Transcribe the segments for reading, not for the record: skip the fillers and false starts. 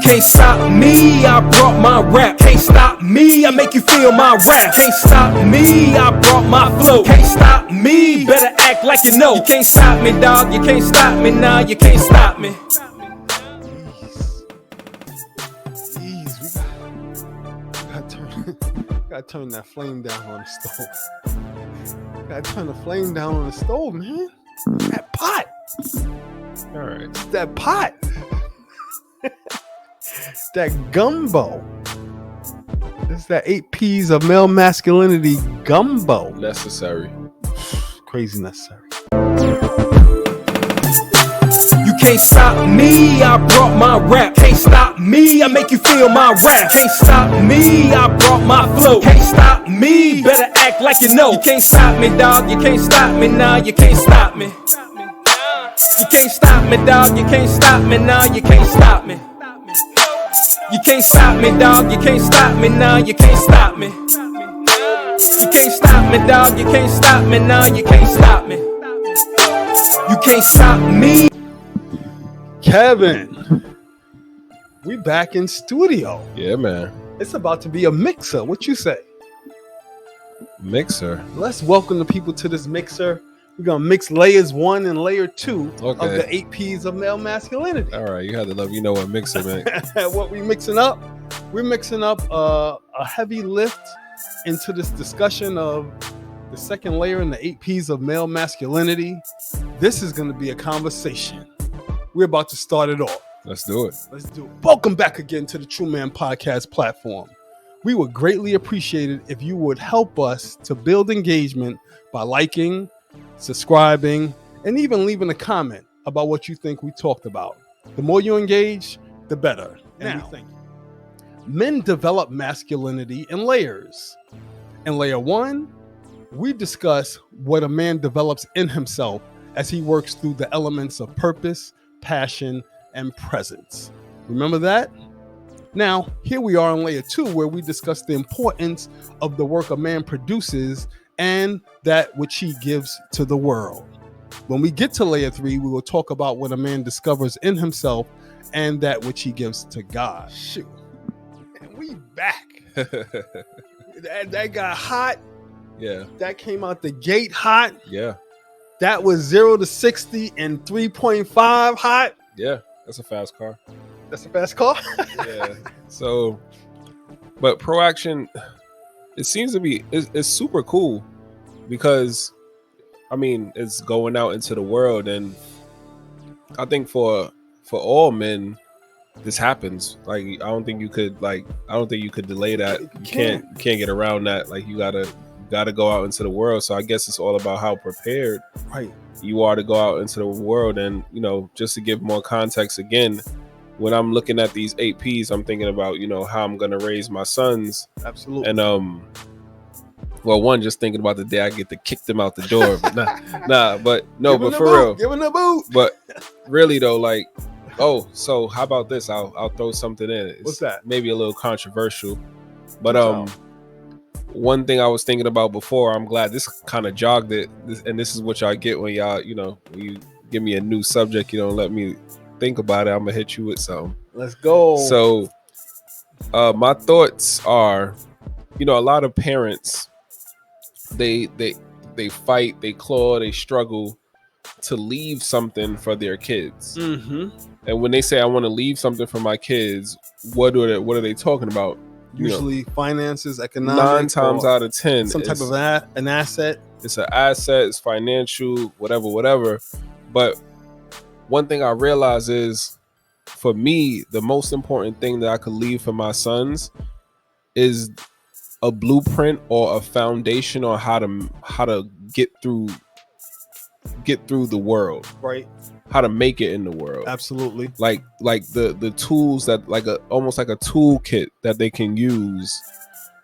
Can't stop me, I brought my rap. Can't stop me, I make you feel my rap. Can't stop me, I brought my flow. Can't stop me, better act like you know. You can't stop me, dog, you can't stop me, nah, you can't stop me. Jeez, we gotta turn that flame down on the stove. Gotta turn the flame down on the stove, man. That pot. All right. It's that pot. That gumbo. It's that 8 P's of male masculinity gumbo. Necessary. Crazy necessary. You can't stop me, I brought my rap. Can't stop me, I make you feel my rap. Can't stop me, I brought my flow. Can't stop me, better act like you know. You can't stop me, dog, you can't stop me, nah, you can't stop me. You can't stop me, dog, you can't stop me, nah, you can't stop me. You can't stop me, dog, you can't stop me, nah, you can't stop me. You can't stop me, dog, you can't stop me, nah, you can't stop me. You can't stop me. Kevin, we back in studio. Yeah, man. It's about to be a mixer. What you say? Mixer. Let's welcome the people to this mixer. We're gonna mix layers 1 and layer 2 of the 8 P's of male masculinity. All right, you had to love. You know what mixer, man. What we mixing up? We're mixing up a heavy lift into this discussion of the second layer in the 8 P's of male masculinity. This is gonna be a conversation. We're about to start it off. Let's do it. Let's do it. Welcome back again to the TRU-Man podcast platform. We would greatly appreciate it if you would help us to build engagement by liking, subscribing, and even leaving a comment about what you think we talked about. The more you engage, the better. And we thank you. Men develop masculinity in layers. In layer 1, we discuss what a man develops in himself as he works through the elements of purpose, passion, and presence. Remember that? Now, here we are in layer 2, where we discuss the importance of the work a man produces and that which he gives to the world. When we get to layer 3, we will talk about what a man discovers in himself and that which he gives to God. Shoot. And we back. that got hot. Yeah. That came out the gate hot. Yeah. That was 0 to 60 in 3.5 hot. Yeah. That's a fast car. That's a fast car. Yeah. So, but PROACTION, it seems to be it's super cool because, I mean, it's going out into the world, and I think for all men, this happens. Like, I don't think you could delay that. You can't get around that. Like, you gotta go out into the world. So I guess it's all about how prepared you are to go out into the world. And, you know, just to give more context again, when I'm looking at these 8 P's, I'm thinking about, you know, how I'm gonna raise my sons. Absolutely. And well, one, just thinking about the day I get to kick them out the door. But for real, give them the boot. But really though, like, oh, so how about this? I'll throw something in. It's What's that? Maybe a little controversial, but one thing I was thinking about before, I'm glad this kind of jogged it, and this is what y'all get when y'all, you know, when you give me a new subject, you don't let me think about it. I'm gonna hit you with something. Let's go. So my thoughts are, you know, a lot of parents, they fight, they claw, they struggle to leave something for their kids. Mm-hmm. And when they say I want to leave something for my kids, what are they talking about? Usually, you know, finances, economics. 9 times out of 10, some type of an asset. It's an asset. It's financial, whatever. But one thing I realize is, for me, the most important thing that I could leave for my sons is a blueprint or a foundation on how to get through the world, right? How to make it in the world. Absolutely. Like the tools that, like, almost like a toolkit that they can use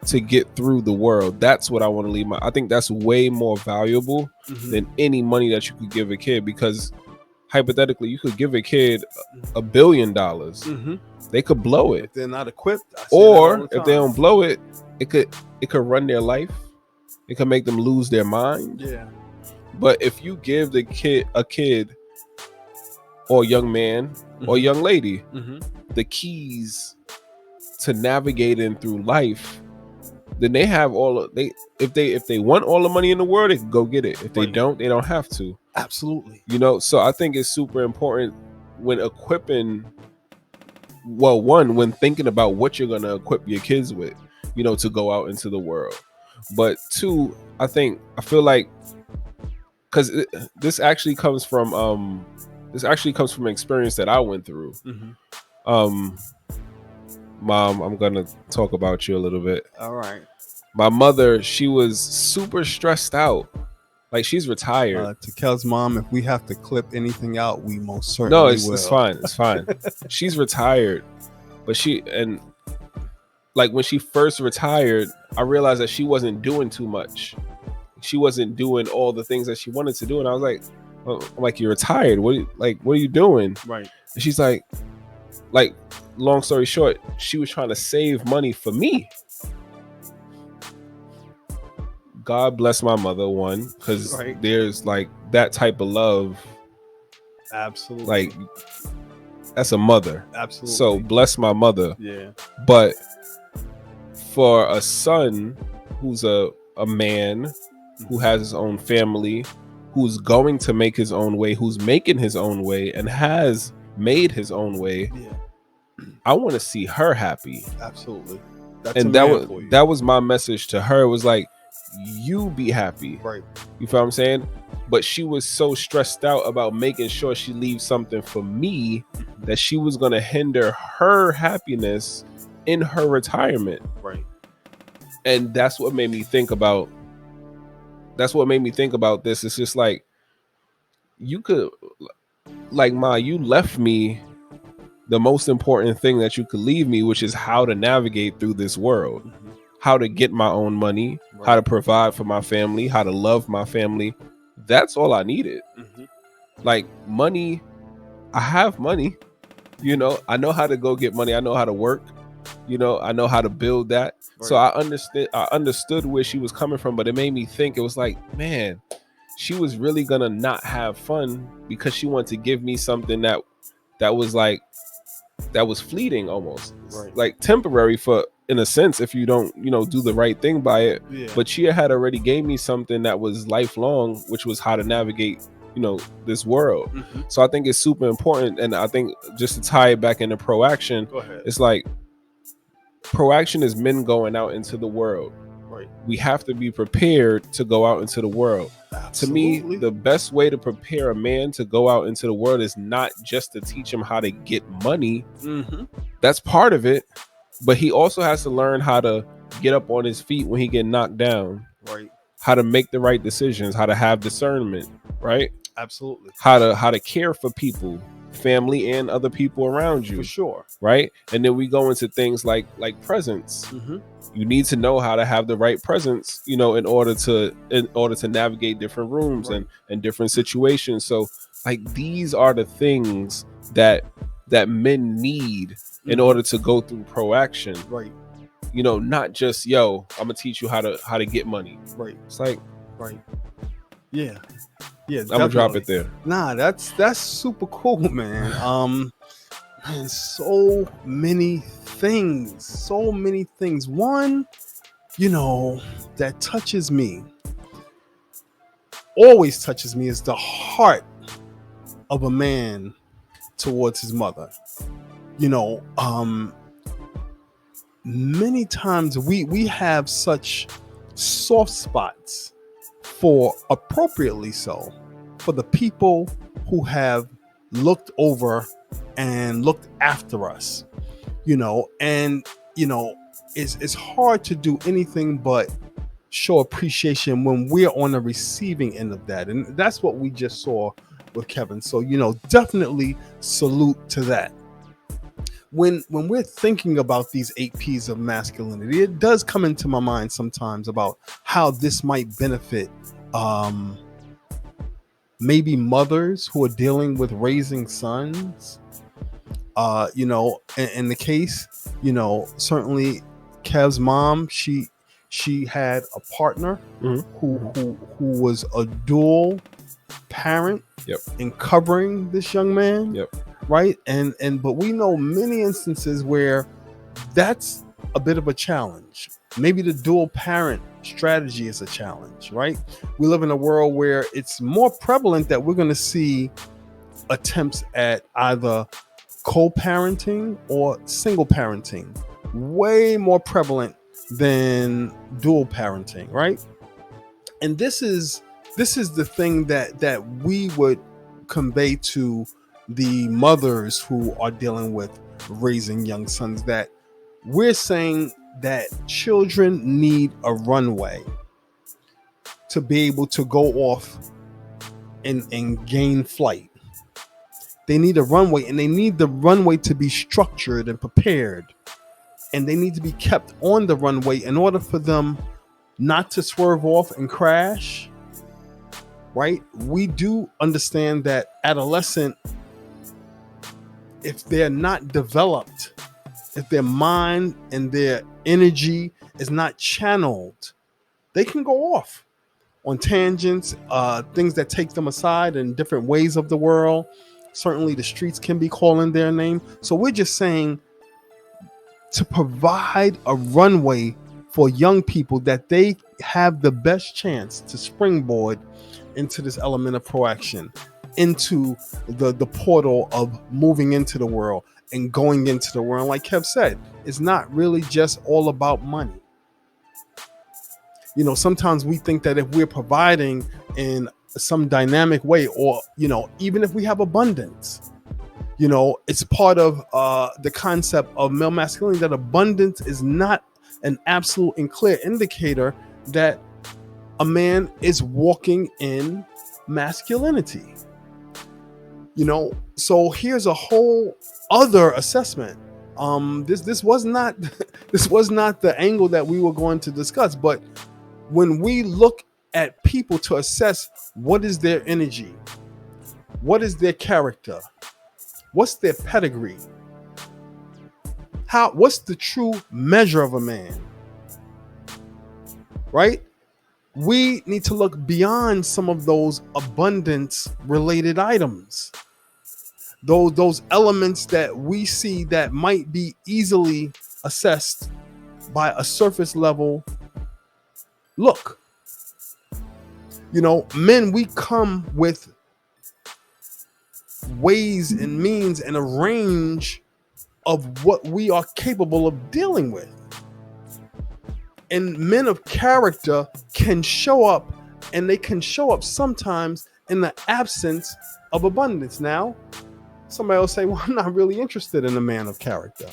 to get through the world. That's what I want to leave I think that's way more valuable than any money that you could give a kid, because hypothetically you could give a kid $1 billion. They could blow it if they're not equipped, or if they don't blow it, it could run their life. It could make them lose their mind. Yeah. But if you give a kid or young man or young lady the keys to navigating through life, then they have if they want all the money in the world, they can go get it. If they don't, they don't have to. Absolutely. So I think it's super important when equipping, when thinking about what you're going to equip your kids with, to go out into the world. But two, I feel like, because this actually comes from experience that I went through. Mom, I'm gonna talk about you a little bit. All right. My mother, she was super stressed out. Like, she's retired. To Kel's mom, if we have to clip anything out, we most certainly will. It's fine. It's fine. She's retired, but when she first retired, I realized that she wasn't doing too much. She wasn't doing all the things that she wanted to do, and I was like, "You're retired. What are you doing?" Right. And she's like, long story short, she was trying to save money for me. God bless my mother, one, because there's that type of love. Absolutely. Like, that's a mother. Absolutely. So bless my mother. Yeah. But for a son who's a man who has his own family, who's going to make his own way, who's making his own way and has made his own way, I want to see her happy. Absolutely. And that was my message to her. It was like, you be happy. Right. You feel what I'm saying? But she was so stressed out about making sure she leaves something for me that she was going to hinder her happiness in her retirement. Right. And that's what made me think about this. It's just like, you could, Ma, you left me the most important thing that you could leave me, which is how to navigate through this world, how to get my own money, how to provide for my family, how to love my family. That's all I needed. Money, I have money, I know how to go get money. I know how to work, I know how to build that. So I understood where she was coming from, but it made me think, it was like, man, she was really gonna not have fun because she wanted to give me something that was fleeting, almost like temporary, for, in a sense, if you don't do the right thing by it. But she had already gave me something that was lifelong, which was how to navigate this world. So I think it's super important. And I think, just to tie it back into proaction, it's like, proaction is men going out into the world. We have to be prepared to go out into the world. Absolutely. To me, the best way to prepare a man to go out into the world is not just to teach him how to get money. That's part of it, but he also has to learn how to get up on his feet when he get knocked down. How to make the right decisions, how to have discernment. Absolutely. How to care for people, family and other people around you. For sure. Right. And then we go into things like presence. You need to know how to have the right presence, in order to navigate different rooms and different situations. So, these are the things that men need in order to go through proaction. Not just, I'm gonna teach you how to get money. It's like, yeah, I'm gonna drop it there. Nah, that's super cool, man. Man, so many things. One, that touches me, always touches me, is the heart of a man towards his mother. Many times we have such soft spots, for appropriately so, for the people who have looked over and looked after us, and it's hard to do anything but show appreciation when we're on the receiving end of that. And that's what we just saw with Kevin. So, definitely salute to that. When we're thinking about these 8 P's of masculinity, it does come into my mind sometimes about how this might benefit maybe mothers who are dealing with raising sons. In the case, certainly Kev's mom, she she had a partner Mhm. who was a dual parent Yep. in covering this young man. Yep. Right. But we know many instances where that's a bit of a challenge. Maybe the dual parent strategy is a challenge, right? We live in a world where it's more prevalent that we're going to see attempts at either co-parenting or single parenting, way more prevalent than dual parenting, right? And this is the thing that we would convey to the mothers who are dealing with raising young sons, that we're saying that children need a runway to be able to go off and gain flight. They need a runway, and they need the runway to be structured and prepared, and they need to be kept on the runway in order for them not to swerve off and crash. Right? We do understand that adolescent, if they're not developed, if their mind and their energy is not channeled, they can go off on tangents, things that take them aside in different ways of the world. Certainly the streets can be calling their name. So we're just saying to provide a runway for young people that they have the best chance to springboard into this element of proaction, into the portal of moving into the world and going into the world. Like Kev said, it's not really just all about money. You know, sometimes we think that if we're providing in some dynamic way, or, you know, even if we have abundance, you know, it's part of the concept of male masculinity, that abundance is not an absolute and clear indicator that a man is walking in masculinity. You know, so here's a whole other assessment. This was not this was not the angle that we were going to discuss, but when we look at people to assess what is their energy, what is their character, what's their pedigree, what's the true measure of a man, right? We need to look beyond some of those abundance related items, those elements that we see that might be easily assessed by a surface level look. You know, men, we come with ways and means and a range of what we are capable of dealing with. And men of character can show up, and they can show up sometimes in the absence of abundance. Now, somebody will say, well, I'm not really interested in a man of character.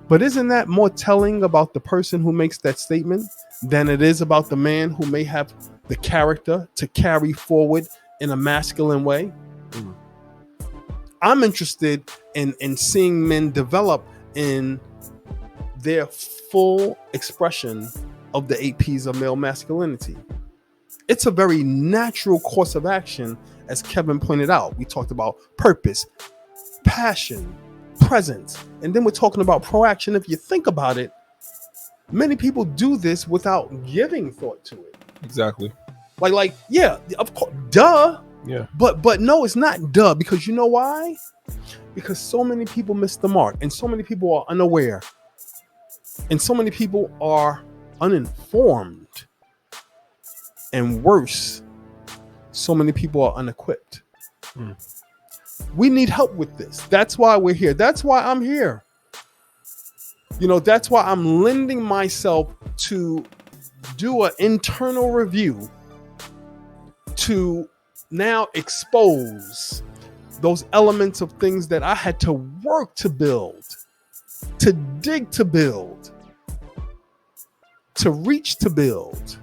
But isn't that more telling about the person who makes that statement than it is about the man who may have the character to carry forward in a masculine way? I'm interested in seeing men develop in their full expression of the 8 P's of male masculinity. It's a very natural course of action, as Kevin pointed out. We talked about purpose, passion, presence, and then we're talking about proaction. If you think about it, many people do this without giving thought to it. Exactly. Like, yeah, of course, duh. Yeah. But no, it's not duh, because you know why? Because so many people miss the mark, and so many people are unaware, and so many people are uninformed, and worse, so many people are unequipped. We need help with this. That's why we're here. That's why I'm here. You know, that's why I'm lending myself to do an internal review to now expose those elements of things that I had to work to build, to dig to build, to reach to build,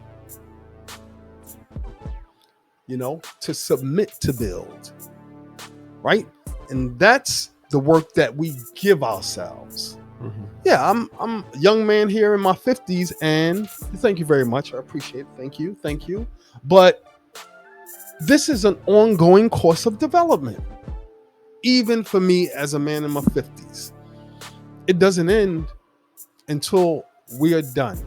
you know, to submit to build, right? And that's the work that we give ourselves. Yeah, I'm a young man here in my 50s, and thank you very much. I appreciate it. Thank you. But this is an ongoing course of development, even for me as a man in my 50s. It doesn't end until we are done.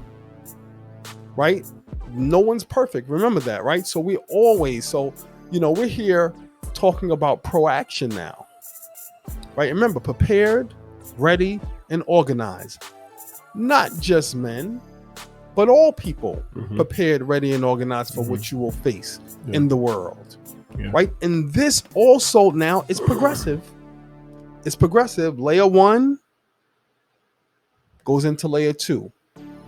right? No one's perfect. Remember that, right? So we're here talking about proaction now, right? Remember, prepared, ready, and organized. Not just men, but all people prepared, ready, and organized for what you will face in the world, right? And this also now is progressive. It's progressive. Layer 1 goes into layer 2.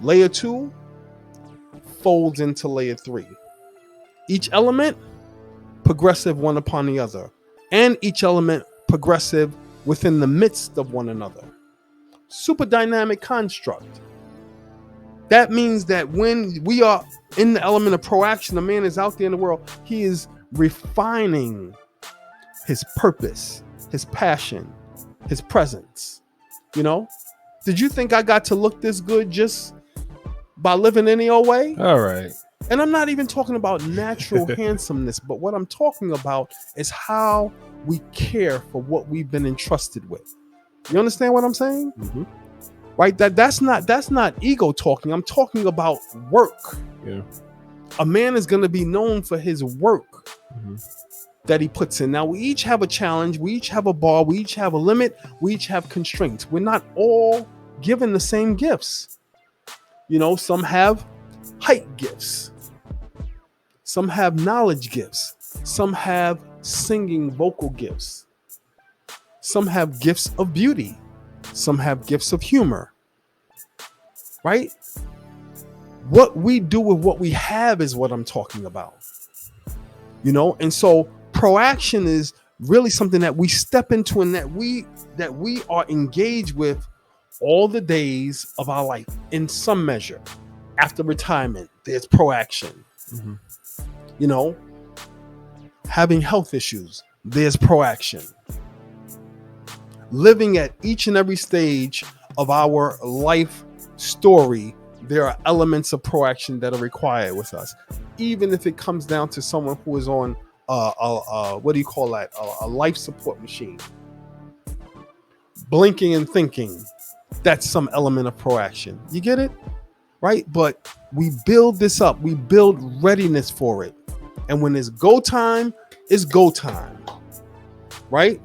Layer 2 folds into layer 3. Each element progressive one upon the other, and each element progressive within the midst of one another. Super dynamic construct. That means that when we are in the element of proaction, the man is out there in the world, he is refining his purpose, his passion, his presence. Did you think I got to look this good just by living any old way? All right. And I'm not even talking about natural handsomeness, but what I'm talking about is how we care for what we've been entrusted with. You understand what I'm saying? Right? That's not ego talking. I'm talking about work. Yeah. A man is going to be known for his work that he puts in. Now, we each have a challenge. We each have a bar. We each have a limit. We each have constraints. We're not all given the same gifts. Some have height gifts. Some have knowledge gifts. Some have singing vocal gifts. Some have gifts of beauty. Some have gifts of humor. Right? What we do with what we have is what I'm talking about. And so proaction is really something that we step into and that we are engaged with all the days of our life in some measure. After retirement, there's proaction. Having health issues, there's proaction. Living at each and every stage of our life story, there are elements of proaction that are required with us. Even if it comes down to someone who is on what do you call that? A life support machine. Blinking and thinking. That's some element of proaction. You get it? Right? But we build this up. We build readiness for it. And when it's go time, it's go time. Right?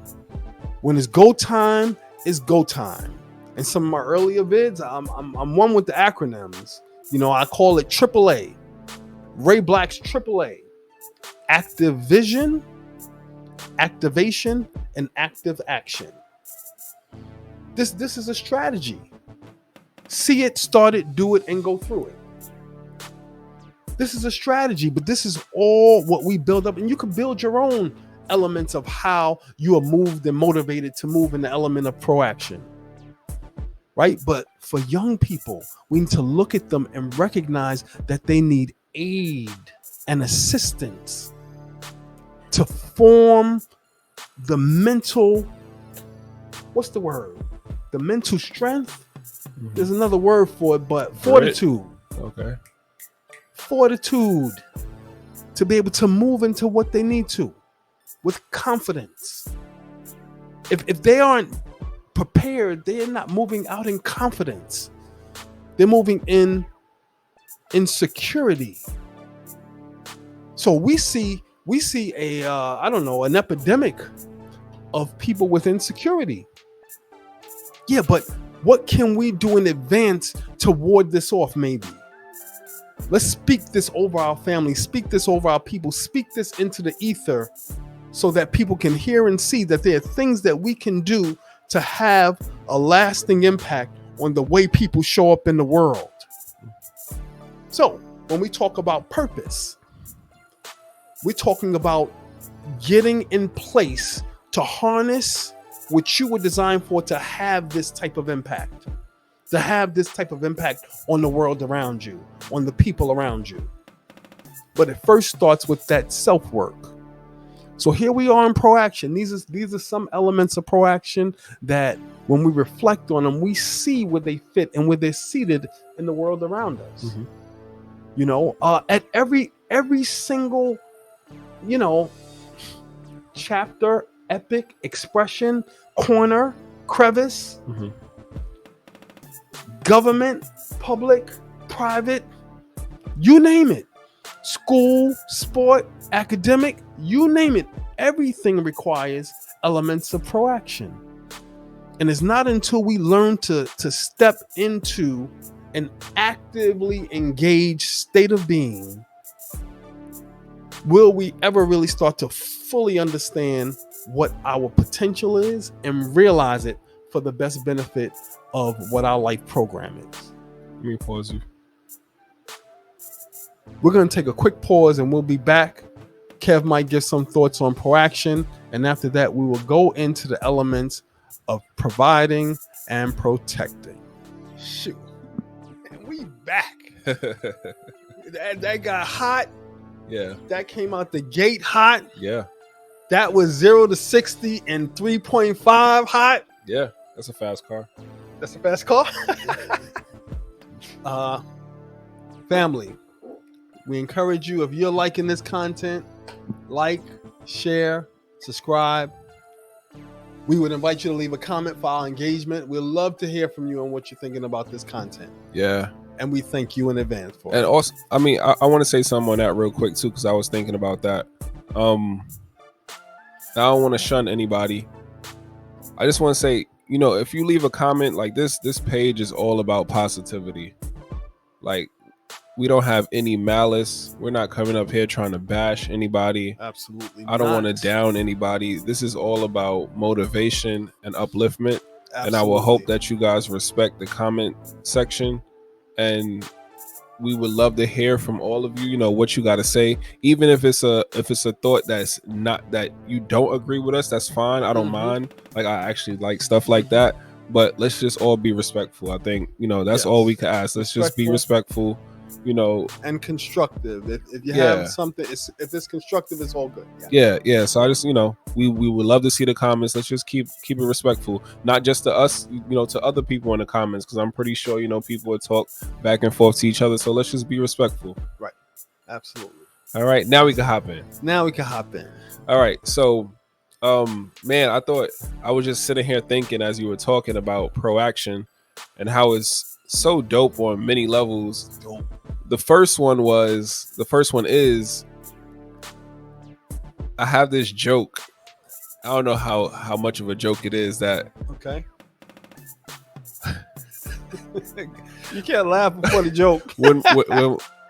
When it's go time, it's go time. And some of my earlier vids, I'm one with the acronyms. I call it AAA. Ray Black's AAA. Active vision, activation, and active action. This is a strategy. See it, start it, do it, and go through it. This is a strategy, but this is all what we build up. And you can build your own elements of how you are moved and motivated to move in the element of proaction. Right? But for young people, we need to look at them and recognize that they need aid and assistance to form the mental, what's the word? The mental strength? There's another word for it, but fortitude. Okay. Fortitude to be able to move into what they need to with confidence. If they aren't prepared, they're not moving out in confidence. They're moving in insecurity. So we see an epidemic of people with insecurity. Yeah, but what can we do in advance to ward this off? Maybe let's speak this over our family, speak this over our people, speak this into the ether so that people can hear and see that there are things that we can do to have a lasting impact on the way people show up in the world. So when we talk about purpose, we're talking about getting in place to harness what you were designed for, to have this type of impact, to have this type of impact on the world around you, on the people around you. But it first starts with that self-work. So here we are in proaction. These are some elements of proaction that when we reflect on them, we see where they fit and where they're seated in the world around us. At every single, chapter, epic, expression, corner, crevice, government, public, private, You name it. School, sport, academic, you name it. Everything requires elements of proaction. And it's not until we learn to step into an actively engaged state of being will we ever really start to fully understand what our potential is and realize it for the best benefit of what our life program is. Let me pause you. We're going to take a quick pause and we'll be back. Kev might give some thoughts on proaction, and after that we will go into the elements of providing and protecting. Shoot, and we back. that got hot. Yeah. That came out the gate hot. Yeah. That was 0 to 60 in 3.5 hot. Yeah. That's a fast car. That's a fast car. Family, we encourage you, if you're liking this content, like, share, subscribe. We would invite you to leave a comment for our engagement. We'd love to hear from you on what you're thinking about this content. Yeah. And we thank you in advance for it. And also, I mean, I want to say something on that real quick too, because I was thinking about that. I don't want to shun anybody. I just want to say, you know, if you leave a comment like this page is all about positivity. Like, we don't have any malice. We're not coming up here trying to bash anybody. Absolutely. I don't want to down anybody. This is all about motivation and upliftment. Absolutely. And I will hope that you guys respect the comment section. And we would love to hear from all of you, you know, what you got to say. Even if it's a thought that's not, that you don't agree with us, that's fine. I don't mind. Like, I actually like stuff like that. But let's just all be respectful. I think, you know, that's all we can ask. Let's just be respectful, you know. And constructive. If you have something, if it's constructive, it's all good. Yeah. So I just, you know, we would love to see the comments. Let's just keep it respectful. Not just to us, you know, to other people in the comments, because I'm pretty sure, you know, people will talk back and forth to each other. So let's just be respectful. Right. Absolutely. All right. Now we can hop in. All right. So, man, I thought, I was just sitting here thinking as you were talking about proaction and how it's so dope on many levels. Dope. The first one is, I have this joke. I don't know how much of a joke it is that. Okay. You can't laugh before the joke. when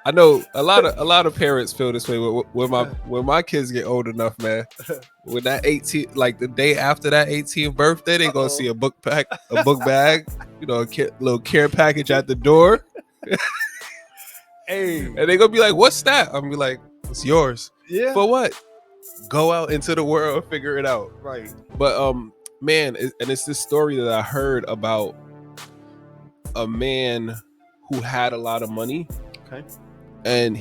I know a lot of parents feel this way when my kids get old enough, man. When that 18, like the day after that 18th birthday, they gonna see a book bag, you know, a little care package at the door. Hey, and they gonna be like, "What's that?" I'm gonna be like, "It's yours." Yeah. For what? Go out into the world, figure it out. Right. But man, and it's this story that I heard about a man who had a lot of money. Okay. And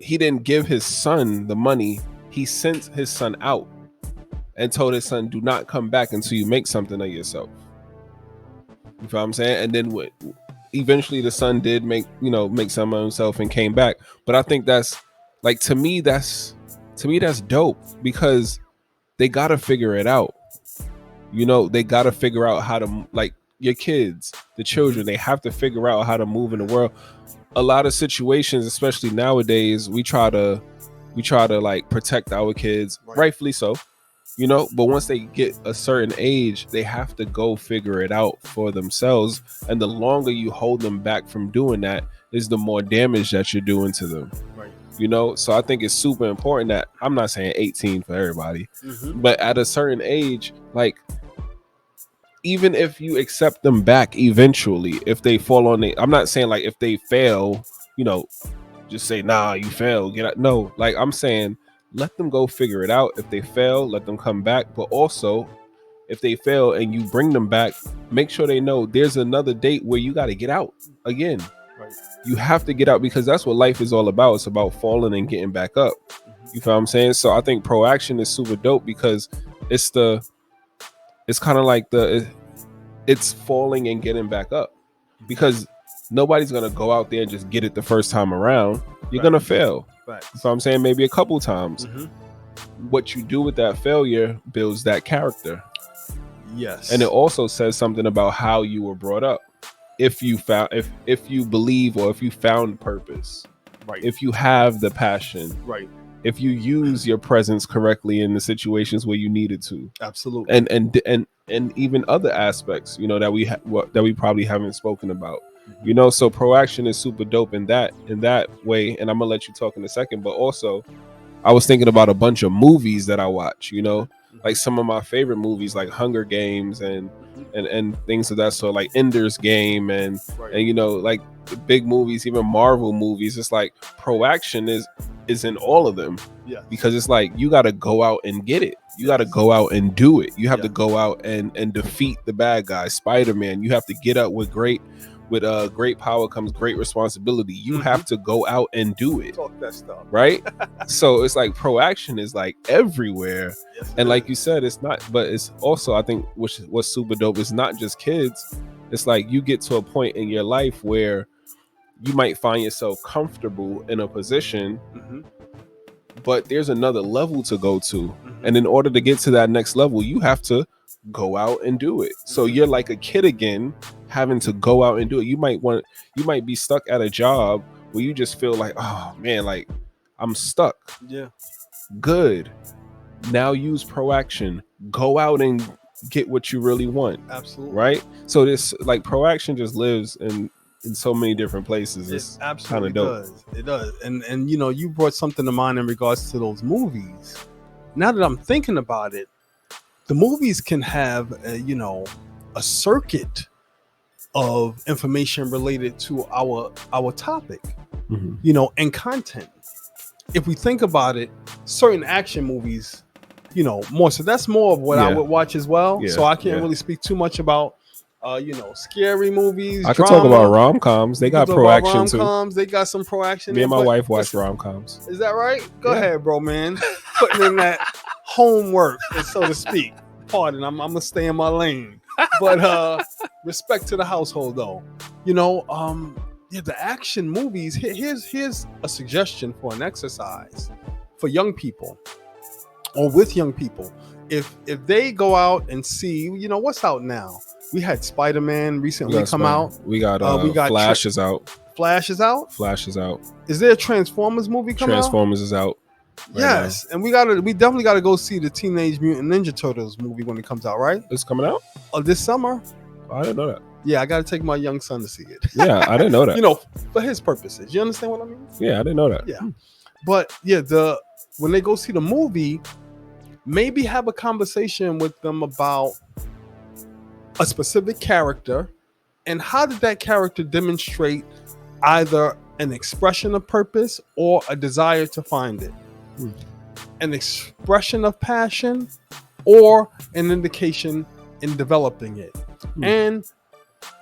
he didn't give his son the money. He sent his son out and told his son, "Do not come back until you make something of yourself." You feel what I'm saying? And then eventually the son did make some of himself and came back. But I think that's like, to me that's dope, because they gotta figure it out. You know, they gotta figure out how to, like, your kids, the children, they have to figure out how to move in the world. A lot of situations, especially nowadays, we try to like protect our kids, rightfully so, you know, but once they get a certain age, they have to go figure it out for themselves. And the longer you hold them back from doing that is the more damage that you're doing to them. Right. You know, so I think it's super important that, I'm not saying 18 for everybody, but at a certain age, like, even if you accept them back eventually, if they fall on it, I'm not saying like if they fail, you know, just say, "Nah, you failed, get out." No, like, I'm saying, let them go figure it out. If they fail, let them come back. But also, if they fail and you bring them back, make sure they know there's another date where you got to get out again. Right. You have to get out, because that's what life is all about. It's about falling and getting back up. You feel what I'm saying? So I think proaction is super dope, because it's kind of like it's falling and getting back up, because nobody's going to go out there and just get it the first time around. You're going to fail. So I'm saying maybe a couple times. What you do with that failure builds that character. Yes. And it also says something about how you were brought up. if you believe, or if you found purpose, Right. if you have the passion, Right. if you use your presence correctly in the situations where you needed to, Absolutely. and even other aspects, that we probably haven't spoken about, so proaction is super dope in that way. And I'm gonna let you talk in a second, but also I was thinking about a bunch of movies that I watch, like some of my favorite movies, like Hunger Games and things of that sort, like Ender's Game, and like the big movies, even Marvel movies. It's like proaction is in all of them. Yeah. Because it's like you got to go out and get it. You got to go out and do it. You have to go out and defeat the bad guy. Spider-Man, you have to get up with great power comes great responsibility. You have to go out and do it. Talk that stuff. Right? So it's like proaction is like everywhere. Yes, and like you said, it's not, but it's also, I think what's super dope is not just kids. It's like you get to a point in your life where you might find yourself comfortable in a position, but there's another level to go to. And in order to get to that next level, you have to go out and do it. So you're like a kid again, having to go out and do it. You might be stuck at a job where you just feel like, oh man, like I'm stuck. Yeah. Good. Now use proaction. Go out and get what you really want. Absolutely. Right? So this, like, proaction just lives in so many different places. It's absolutely kind of dope. It does. And you brought something to mind in regards to those movies. Now that I'm thinking about it, the movies can have a circuit of information related to our topic, and content. If we think about it, certain action movies, more so that's more of what I would watch as well. Yeah. So I can't really speak too much about scary movies. I could talk about rom-coms. They got proaction too. They got some proaction. Me and my wife watch rom-coms. Is that right? Go ahead, bro, man. Putting in that homework, so to speak. Pardon, I'm gonna stay in my lane. But respect to the household, though. The action movies. Here's a suggestion for an exercise for young people, or with young people. If they go out and see, what's out now. We had Spider-Man recently come out. We got Flash is out. Flash is out. Flash is out. Is there a Transformers movie coming out? Transformers is out. Yes, and we definitely gotta go see the Teenage Mutant Ninja Turtles movie when it comes out, right? It's coming out? This summer. Oh, I didn't know that. Yeah, I gotta take my young son to see it. Yeah, I didn't know that. For his purposes. You understand what I mean? Yeah, I didn't know that. Yeah. But yeah, when they go see the movie, maybe have a conversation with them about a specific character and how did that character demonstrate either an expression of purpose or a desire to find it. An expression of passion or an indication in developing it. And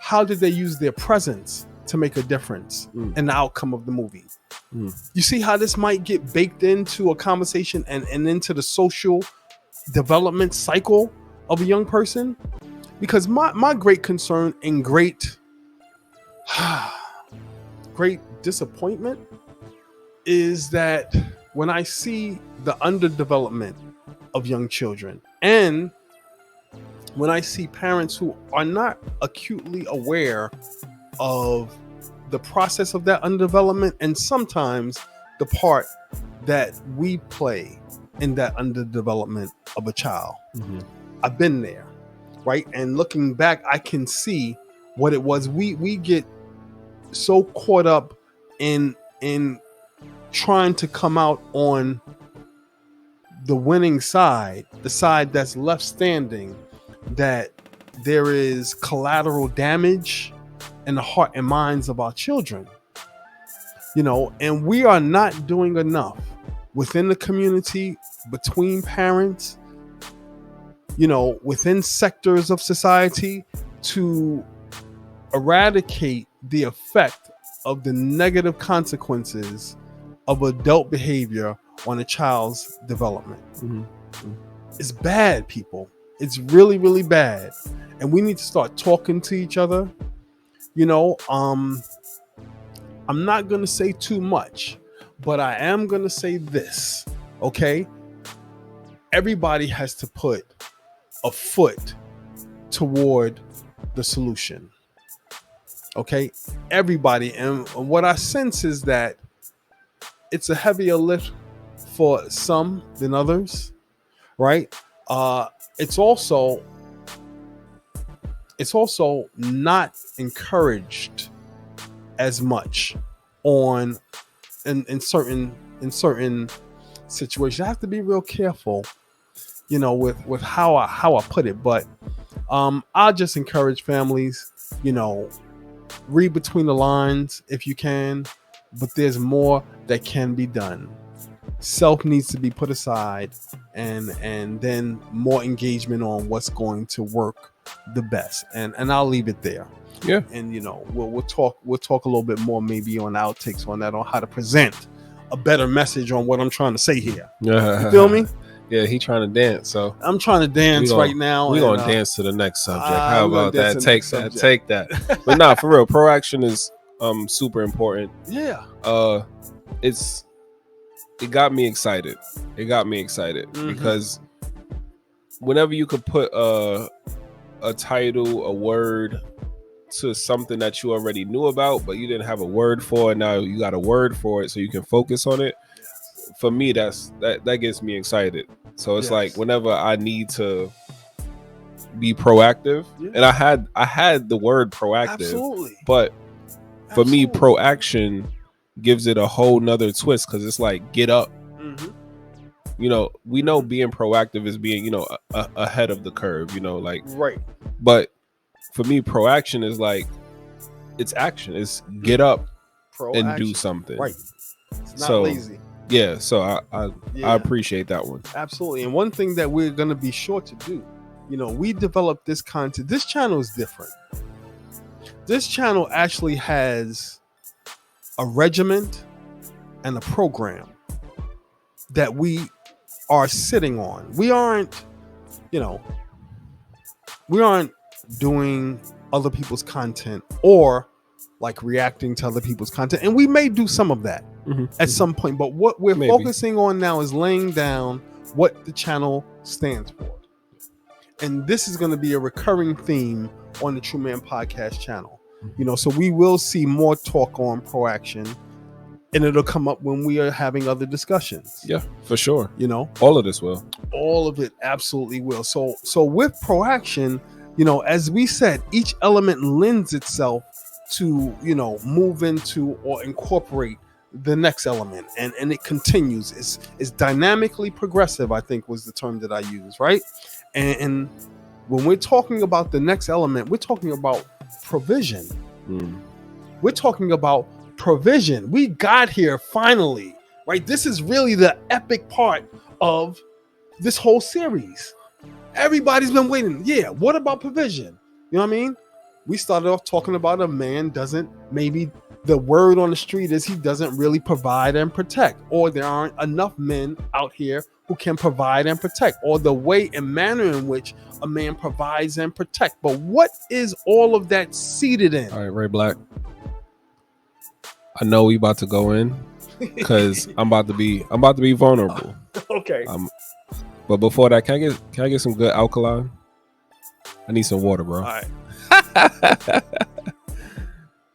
how did they use their presence to make a difference in the outcome of the movie? You see how this might get baked into a conversation and into the social development cycle of a young person? Because my great concern and great disappointment is that when I see the underdevelopment of young children, and when I see parents who are not acutely aware of the process of that underdevelopment, and sometimes the part that we play in that underdevelopment of a child. I've been there, right? And looking back, I can see what it was. We get so caught up in trying to come out on the winning side, the side that's left standing, that there is collateral damage in the heart and minds of our children, and we are not doing enough within the community, between parents, within sectors of society to eradicate the effect of the negative consequences of adult behavior on a child's development. It's bad, people. It's really, really bad. And we need to start talking to each other. I'm not going to say too much, but I am going to say this, okay? Everybody has to put a foot toward the solution. Okay, everybody. And what I sense is that it's a heavier lift for some than others, right? It's also not encouraged as much on in certain situations. I have to be real careful, with how I put it. But I'll just encourage families, read between the lines if you can, but there's more that can be done. Self needs to be put aside, and then more engagement on what's going to work the best. And I'll leave it there. Yeah. And we'll talk a little bit more maybe on outtakes on that, on how to present a better message on what I'm trying to say here. You feel me? Yeah, he trying to dance. So I'm trying to dance right now. We're gonna dance to the next subject. How about that? Take that. But nah, for real, proaction is super important. Yeah. It got me excited. Because whenever you could put a title, a word to something that you already knew about, but you didn't have a word for it, now you got a word for it so you can focus on it. For me, that gets me excited. So it's like whenever I need to be proactive, and I had the word proactive. Absolutely. But for me, proaction gives it a whole nother twist, because it's like get up. We know being proactive is being ahead of the curve, right. But for me, proaction is like it's action. It's get up and do something. Right. It's not lazy. Yeah, so I appreciate that one. Absolutely. And one thing that we're going to be sure to do, we developed this content. This channel is different. This channel actually has a regiment and a program that we are sitting on. We aren't doing other people's content or like reacting to other people's content. And we may do some of that at some point. But what we're focusing on now is laying down what the channel stands for. And this is going to be a recurring theme on the TRU-Man podcast channel. So we will see more talk on proaction, and it'll come up when we are having other discussions. Yeah, for sure. All of this will. All of it absolutely will. So with proaction, as we said, each element lends itself to, move into or incorporate the next element, and it continues. It's dynamically progressive, I think was the term that I used, right? And when we're talking about the next element, we're talking about provision. We're talking about provision. We got here finally, right? This is really the epic part of this whole series. Everybody's been waiting. Yeah, what about provision? You know what I mean? We started off talking about a man maybe the word on the street is he doesn't really provide and protect, or there aren't enough men out here who can provide and protect, or the way and manner in which a man provides and protect. But what is all of that seated in? All right, Ray Black. I know we about to go in because I'm about to be vulnerable. Okay. But before that, can I get some good alkaline? I need some water, bro. All right.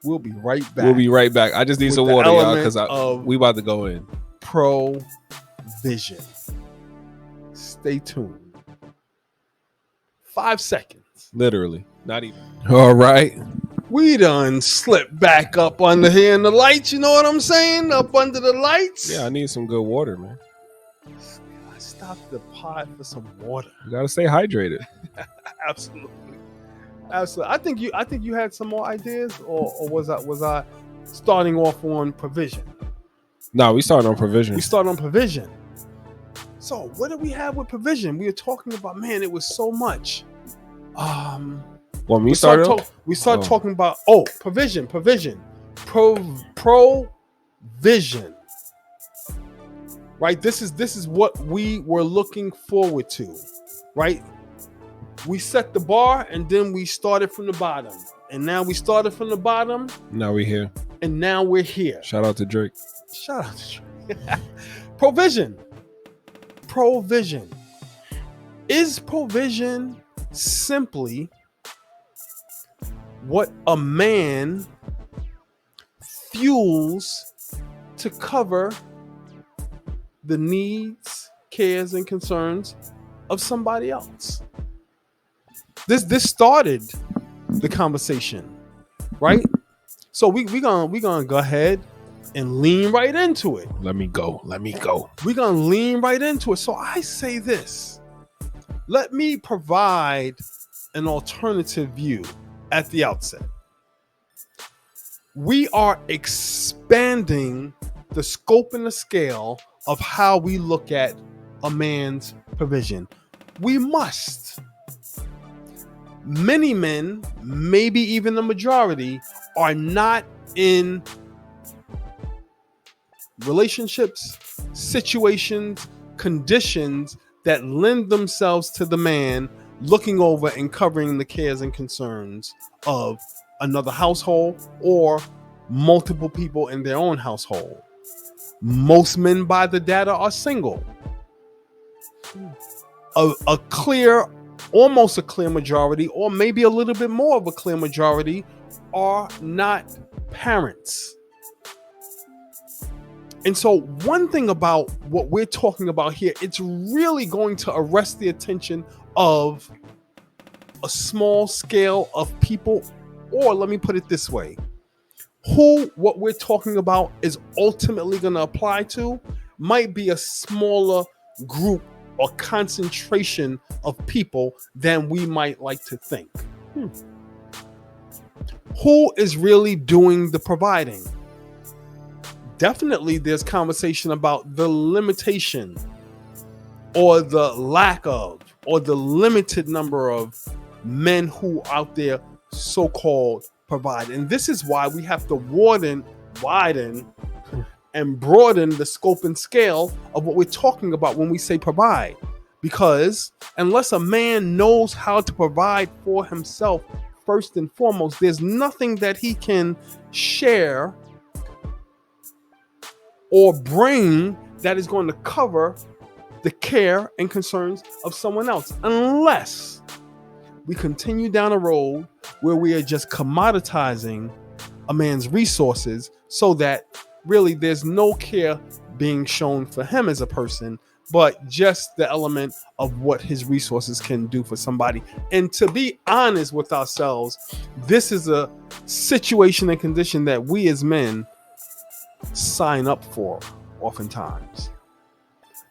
We'll be right back. I just need some water, y'all, because we about to go in. Provision. Stay tuned. 5 seconds. Literally. Not even. All right. We done slipped back up under here in the lights. You know what I'm saying? Up under the lights. Yeah, I need some good water, man. I stopped the pod for some water. You gotta stay hydrated. Absolutely. I think you had some more ideas, or was I starting off on provision? No, we started on provision. So what do we have with provision? We were talking about, man, it was so much. When we started talking about provision. Right? This is what we were looking forward to, right? We set the bar and then we started from the bottom. And now we started from the bottom. Now we're here. And now we're here. Shout out to Drake. Provision. Is provision simply what a man fuels to cover the needs, cares, and concerns of somebody else. This started the conversation, right? So we gonna go ahead and lean right into it. Let me go. We're gonna lean right into it. So I say this. Let me provide an alternative view at the outset. We are expanding the scope and the scale of how we look at a man's provision. We must. Many men, maybe even the majority, are not in relationships, situations, conditions that lend themselves to the man looking over and covering the cares and concerns of another household or multiple people in their own household. Most men by the data are single. Almost a clear majority, or maybe a little bit more of a clear majority, are not parents. And so one thing about what we're talking about here, it's really going to arrest the attention of a small scale of people, or let me put it this way, who what we're talking about is ultimately going to apply to might be a smaller group or concentration of people than we might like to think. Who is really doing the providing? Definitely there's conversation about the limitation or the lack of or the limited number of men who out there so-called provide. And this is why we have to widen and broaden the scope and scale of what we're talking about when we say provide. Because unless a man knows how to provide for himself, first and foremost, there's nothing that he can share or bring that is going to cover the care and concerns of someone else, unless we continue down a road where we are just commoditizing a man's resources so that really there's no care being shown for him as a person, but just the element of what his resources can do for somebody. And to be honest with ourselves, this is a situation and condition that we as men sign up for oftentimes.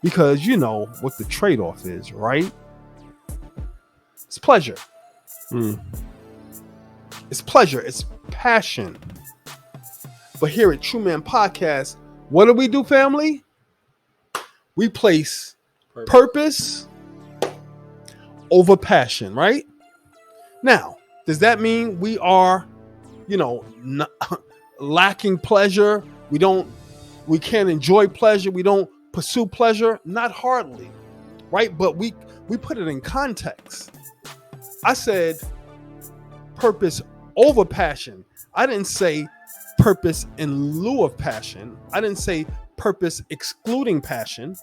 Because you know what the trade-off is, right? It's pleasure. It's pleasure. It's passion. But here at TRU-Man Podcast, what do, family? We place purpose over passion, right? Now, does that mean we are, not lacking pleasure? We can't enjoy pleasure. We don't pursue pleasure? Not hardly, right? But we put it in context. I said purpose over passion. I didn't say purpose in lieu of passion. I didn't say purpose excluding passion.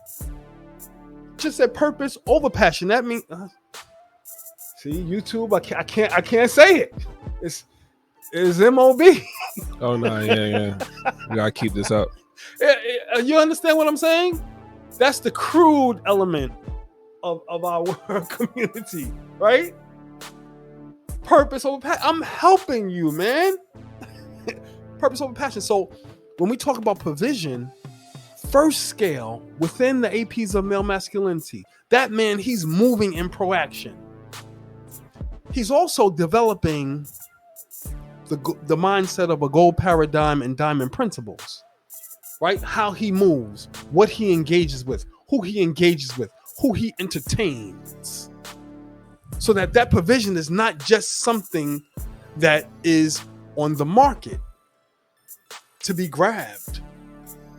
Just said purpose over passion. That means, see, YouTube, I can't say it. It's MOB. Oh no, yeah. We gotta keep this up. You understand what I'm saying? That's the crude element of our community, right? Purpose over passion. I'm helping you, man. Purpose over passion. So when we talk about provision, first scale within the APs of male masculinity, that man, he's moving in proaction. He's also developing the mindset of a gold paradigm and diamond principles, right? How he moves, what he engages with, who he entertains. So that provision is not just something that is on the market to be grabbed,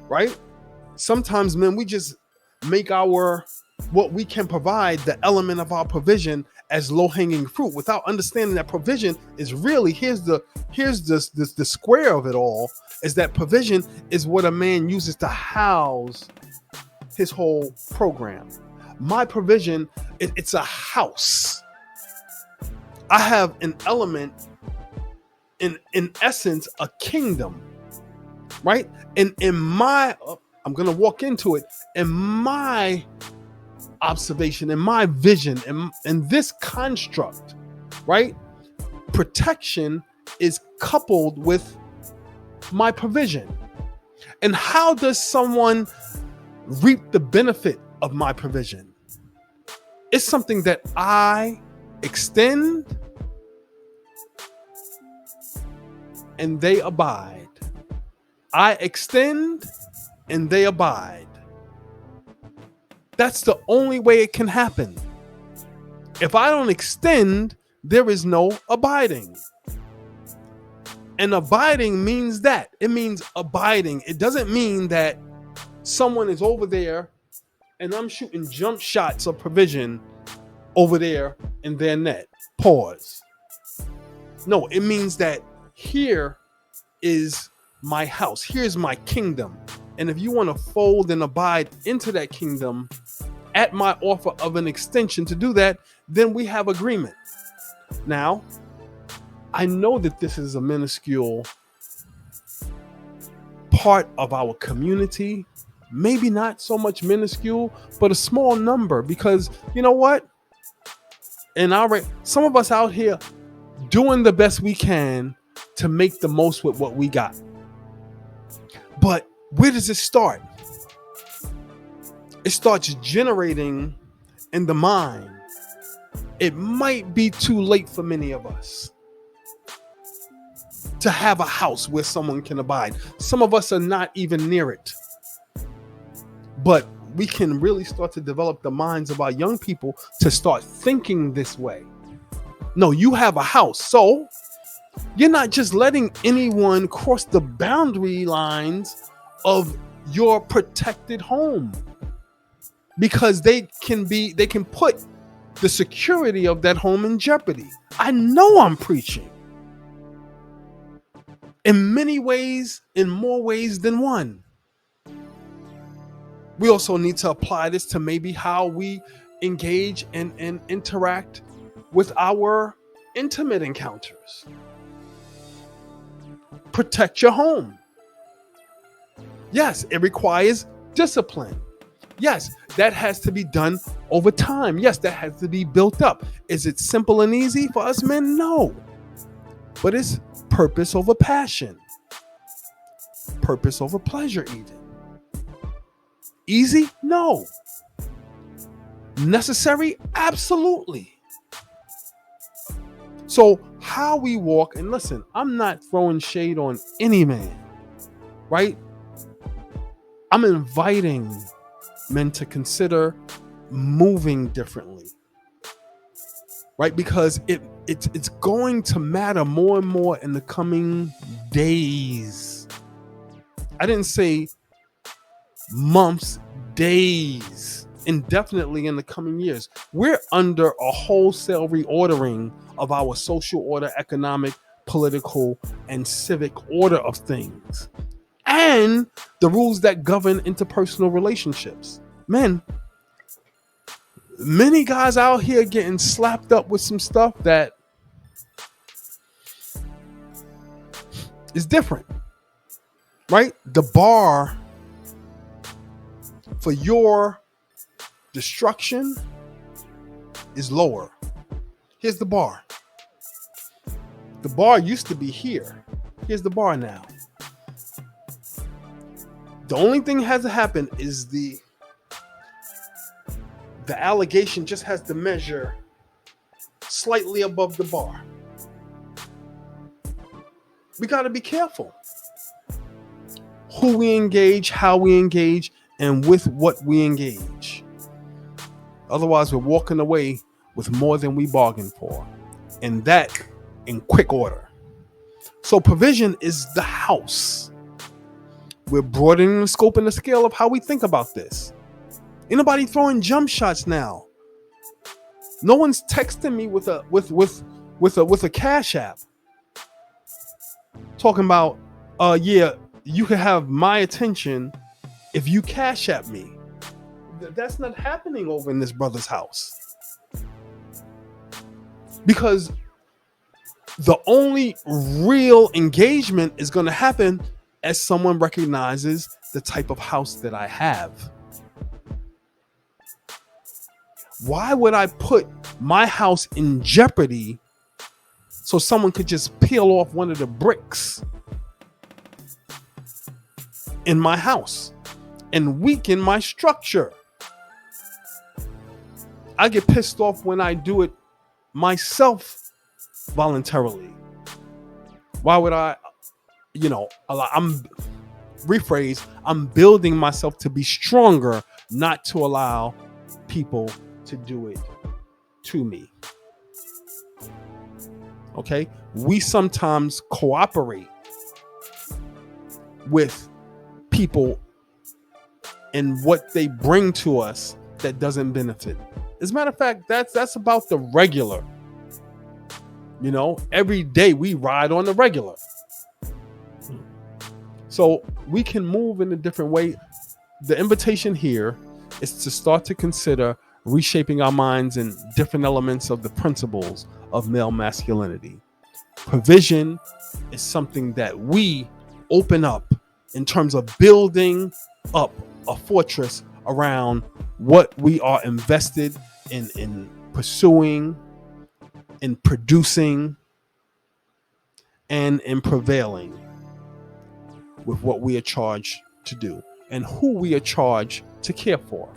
right? Sometimes, men, we just make what we can provide, the element of our provision, as low-hanging fruit without understanding that provision is really, here's the square of it all, is that provision is what a man uses to house his whole program. My provision, it's a house. I have an element in essence a kingdom, right? And in my, I'm gonna walk into it, in my observation, in my vision, in this construct, right? Protection is coupled with my provision. And how does someone reap the benefit of my provision? It's something that I extend and they abide. I extend and they abide. That's the only way it can happen. If I don't extend, there is no abiding. And abiding means that. It means abiding. It doesn't mean that someone is over there and I'm shooting jump shots of provision over there in their net. Pause. No, it means that here is my house. Here's my kingdom. And if you want to fold and abide into that kingdom at my offer of an extension to do that, then we have agreement. Now, I know that this is a minuscule part of our community, maybe not so much minuscule, but a small number, because you know what? And some of us out here doing the best we can to make the most with what we got. But where does it start? It starts generating in the mind. It might be too late for many of us to have a house where someone can abide. Some of us are not even near it. But we can really start to develop the minds of our young people to start thinking this way. No, you have a house, so you're not just letting anyone cross the boundary lines of your protected home, because they can put the security of that home in jeopardy. I know I'm preaching. In many ways, in more ways than one. We also need to apply this to maybe how we engage and interact with our intimate encounters. Protect your home. Yes, it requires discipline. Yes, that has to be done over time. Yes, that has to be built up. Is it simple and easy for us men? No. But it's purpose over passion. Purpose over pleasure even. Easy? No. Necessary? Absolutely. So how we walk, and listen, I'm not throwing shade on any man, right? I'm inviting men to consider moving differently, right? Because it's going to matter more and more in the coming days. I didn't say months, days, indefinitely in the coming years. We're under a wholesale reordering of our social order, economic, political, and civic order of things, and the rules that govern interpersonal relationships. Men, many guys out here getting slapped up with some stuff that is different, right? The bar for your destruction is lower. Here's the bar. The bar used to be here. Here's the bar now. The only thing that has to happen is the allegation just has to measure slightly above the bar. We got to be careful who we engage, how we engage, and with what we engage. Otherwise, we're walking away with more than we bargained for, and that in quick order. So provision is the house. We're broadening the scope and the scale of how we think about this. Ain't nobody throwing jump shots now. No one's texting me with a cash app talking about, yeah, you can have my attention if you cash app me. That's not happening over in this brother's house. Because The only real engagement is going to happen as someone recognizes the type of house that I have. Why would I put my house in jeopardy so someone could just peel off one of the bricks in my house and weaken my structure? I get pissed off when I do it myself voluntarily. Why would I, I'm building myself to be stronger, not to allow people to do it to me. Okay? We sometimes cooperate with people and what they bring to us that doesn't benefit. As a matter of fact, that's about the regular. Every day we ride on the regular. So we can move in a different way. The invitation here is to start to consider reshaping our minds in different elements of the principles of male masculinity. Provision is something that we open up in terms of building up a fortress around what we are invested in pursuing, in producing, and in prevailing with what we are charged to do and who we are charged to care for.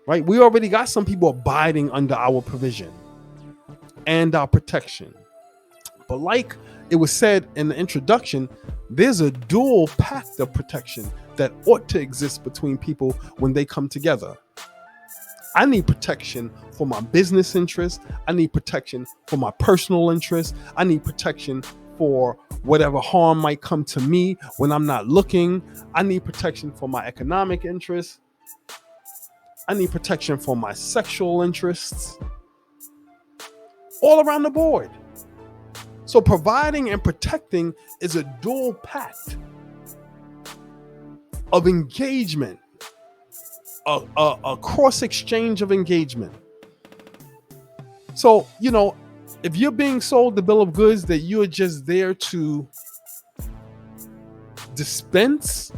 Right? We already got some people abiding under our provision and our protection. But like it was said in the introduction, there's a dual pact of protection that ought to exist between people when they come together. I need protection for my business interests. I need protection for my personal interests. I need protection for whatever harm might come to me when I'm not looking. I need protection for my economic interests. I need protection for my sexual interests. All around the board. So providing and protecting is a dual pact of engagement. A cross exchange of engagement. So, if you're being sold the bill of goods that you're just there to dispense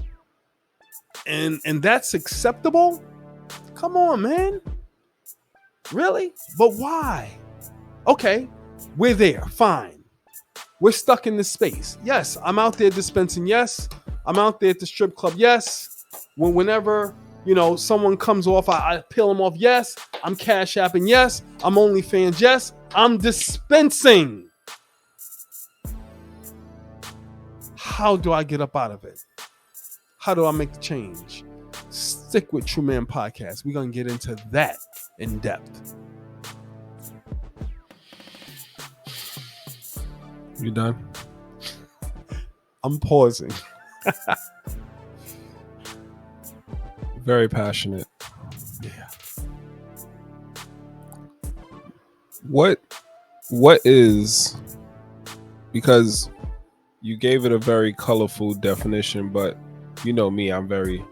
and that's acceptable, come on, man. Really? But why? Okay, we're there. Fine. We're stuck in this space. Yes, I'm out there dispensing. Yes, I'm out there at the strip club. Yes, whenever someone comes off, I peel them off. Yes, I'm cash apping. Yes, I'm OnlyFans. Yes, I'm dispensing. How do I get up out of it? How do I make the change? Stick with TRU-Man Podcast. We're going to get into that in depth. You done? I'm pausing. Very passionate. Yeah. What is, because you gave it a very colorful definition, but you know me, I'm very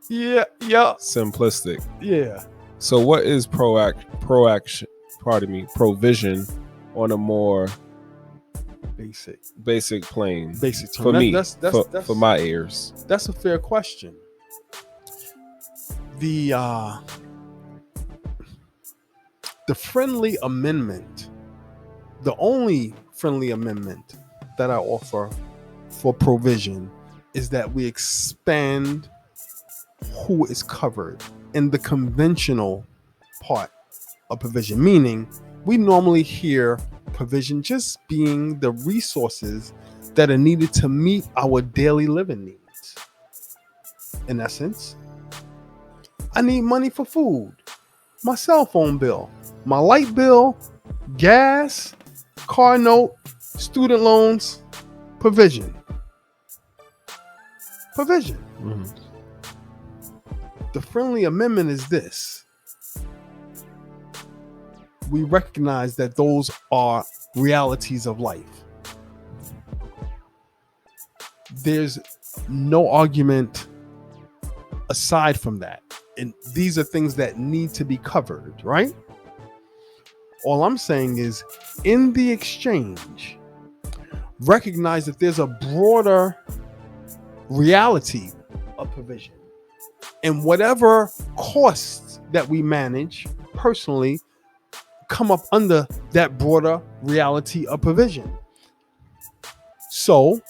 simplistic. Yeah. So what is provision on a more basic plane? Basic term. For me, that's for my ears. That's a fair question. The friendly amendment, the only friendly amendment that I offer for provision is that we expand who is covered in the conventional part of provision, meaning we normally hear provision just being the resources that are needed to meet our daily living needs. In essence, I need money for food, my cell phone bill, my light bill, gas, car note, student loans, provision. Mm-hmm. The friendly amendment is this. We recognize that those are realities of life. There's no argument aside from that. And these are things that need to be covered, right? All I'm saying is, in the exchange, recognize that there's a broader reality of provision. And whatever costs that we manage personally come up under that broader reality of provision. So,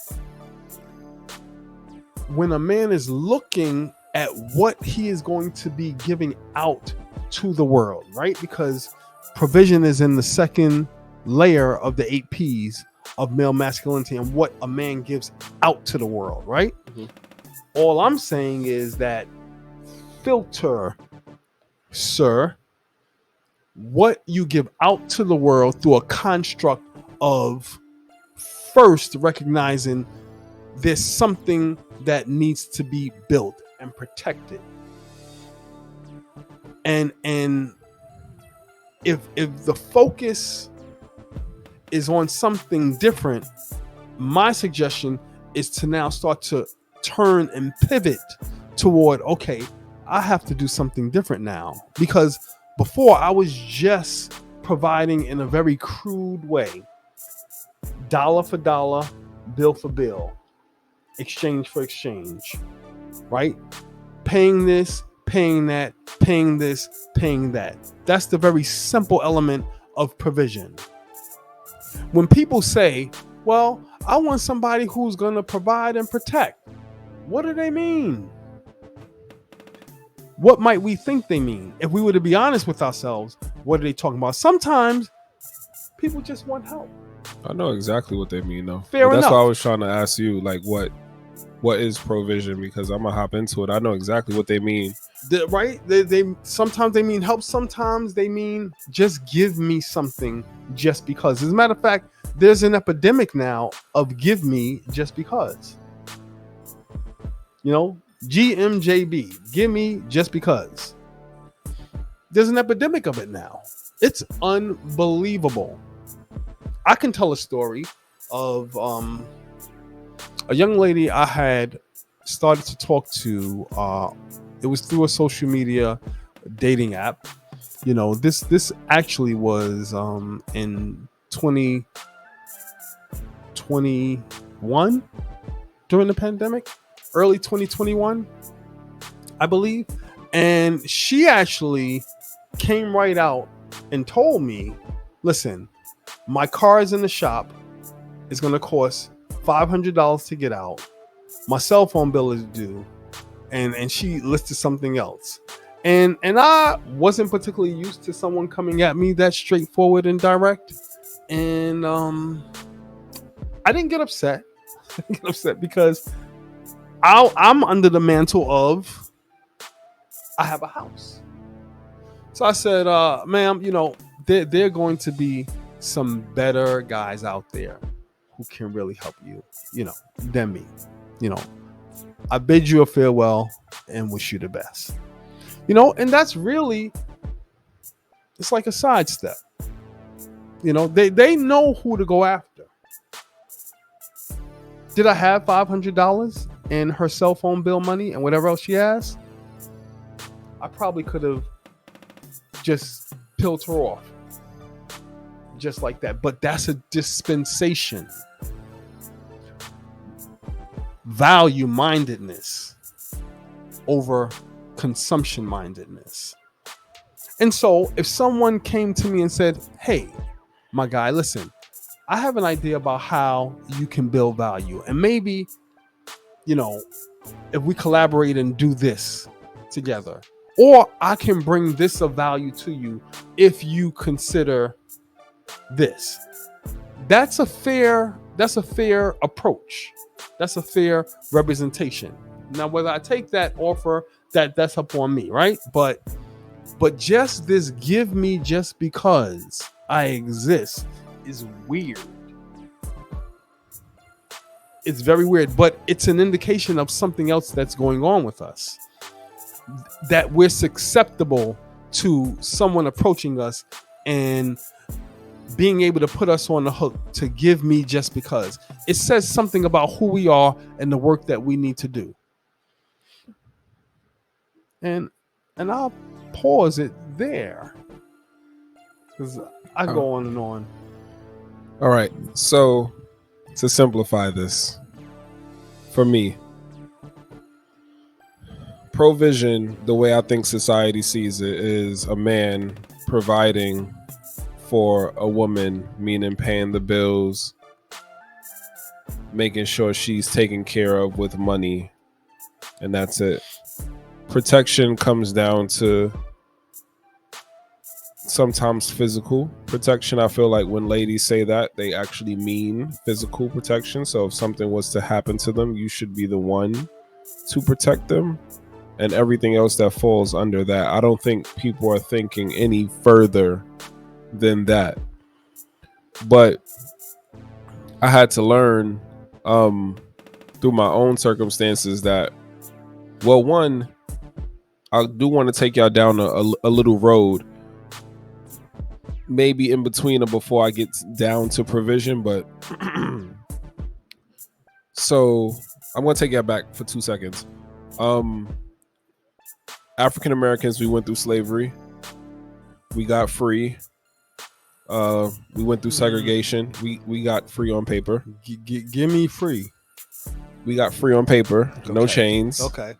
when a man is looking at what he is going to be giving out to the world, right? Because provision is in the second layer of the 8 P's of male masculinity and what a man gives out to the world, right? Mhm. All I'm saying is that filter, sir, what you give out to the world through a construct of first recognizing there's something that needs to be built and protected. And if the focus is on something different, my suggestion is to now start to turn and pivot toward, okay, I have to do something different now. Because before I was just providing in a very crude way, dollar for dollar, bill for bill, exchange for exchange, right? Paying this, paying that, paying this, paying that. That's the very simple element of provision. When people say, well, I want somebody who's going to provide and protect, what do they mean? What might we think they mean? If we were to be honest with ourselves, what are they talking about? Sometimes people just want help. I know exactly what they mean, though. Fair But that's enough. why I was trying to ask you, like, what is provision? Because I'm gonna hop into it. I know exactly what they mean. Right? They sometimes they mean help. Sometimes they mean just give me something just because. As a matter of fact, there's an epidemic now of give me just because. You know, GMJB, give me just because. There's an epidemic of it now. It's unbelievable. I can tell a story of a young lady I had started to talk to. It was through a social media dating app. You know, this actually was in 2021 during the pandemic, early 2021, I believe. And she actually came right out and told me, listen, my car is in the shop. It's going to cost $500 to get out. My cell phone bill is due. And she listed something else. And I wasn't particularly used to someone coming at me that straightforward and direct. And I didn't get upset. I didn't get upset because I'm under the mantle of I have a house. So I said, ma'am, you know, there are going to be some better guys out there who can really help you, you know, than me. You know, I bid you a farewell and wish you the best. You know, and that's really, it's like a sidestep. You know, they know who to go after. Did I have $500 in her cell phone bill money and whatever else she asked? I probably could have just peeled her off. Just like that. But that's a dispensation. Value mindedness over consumption mindedness. And so if someone came to me and said, hey, my guy, listen, I have an idea about how you can build value. And maybe, you know, if we collaborate and do this together, or I can bring this of value to you if you consider this. That's a fair approach. That's a fair representation. Now, whether I take that offer, that's up on me, right? But just this give me just because I exist is weird. It's very weird, but it's an indication of something else that's going on with us. That we're susceptible to someone approaching us and being able to put us on the hook to give me just because. It says something about who we are and the work that we need to do. And I'll pause it there. Because I go on and on. All right. So to simplify this, for me, provision, the way I think society sees it, is a man providing for a woman, meaning paying the bills, making sure she's taken care of with money, and that's it. Protection comes down to sometimes physical protection. I feel like when ladies say that, they actually mean physical protection. So if something was to happen to them, you should be the one to protect them, and everything else that falls under that. I don't think people are thinking any further than that. But I had to learn through my own circumstances that, well, one, I do want to take y'all down a little road, maybe in between or before I get down to provision. But so I'm going to take y'all back for 2 seconds. African Americans, we went through slavery. We got free. We went through segregation. We got free on paper. Give me free. We got free on paper. Okay. No chains. Okay.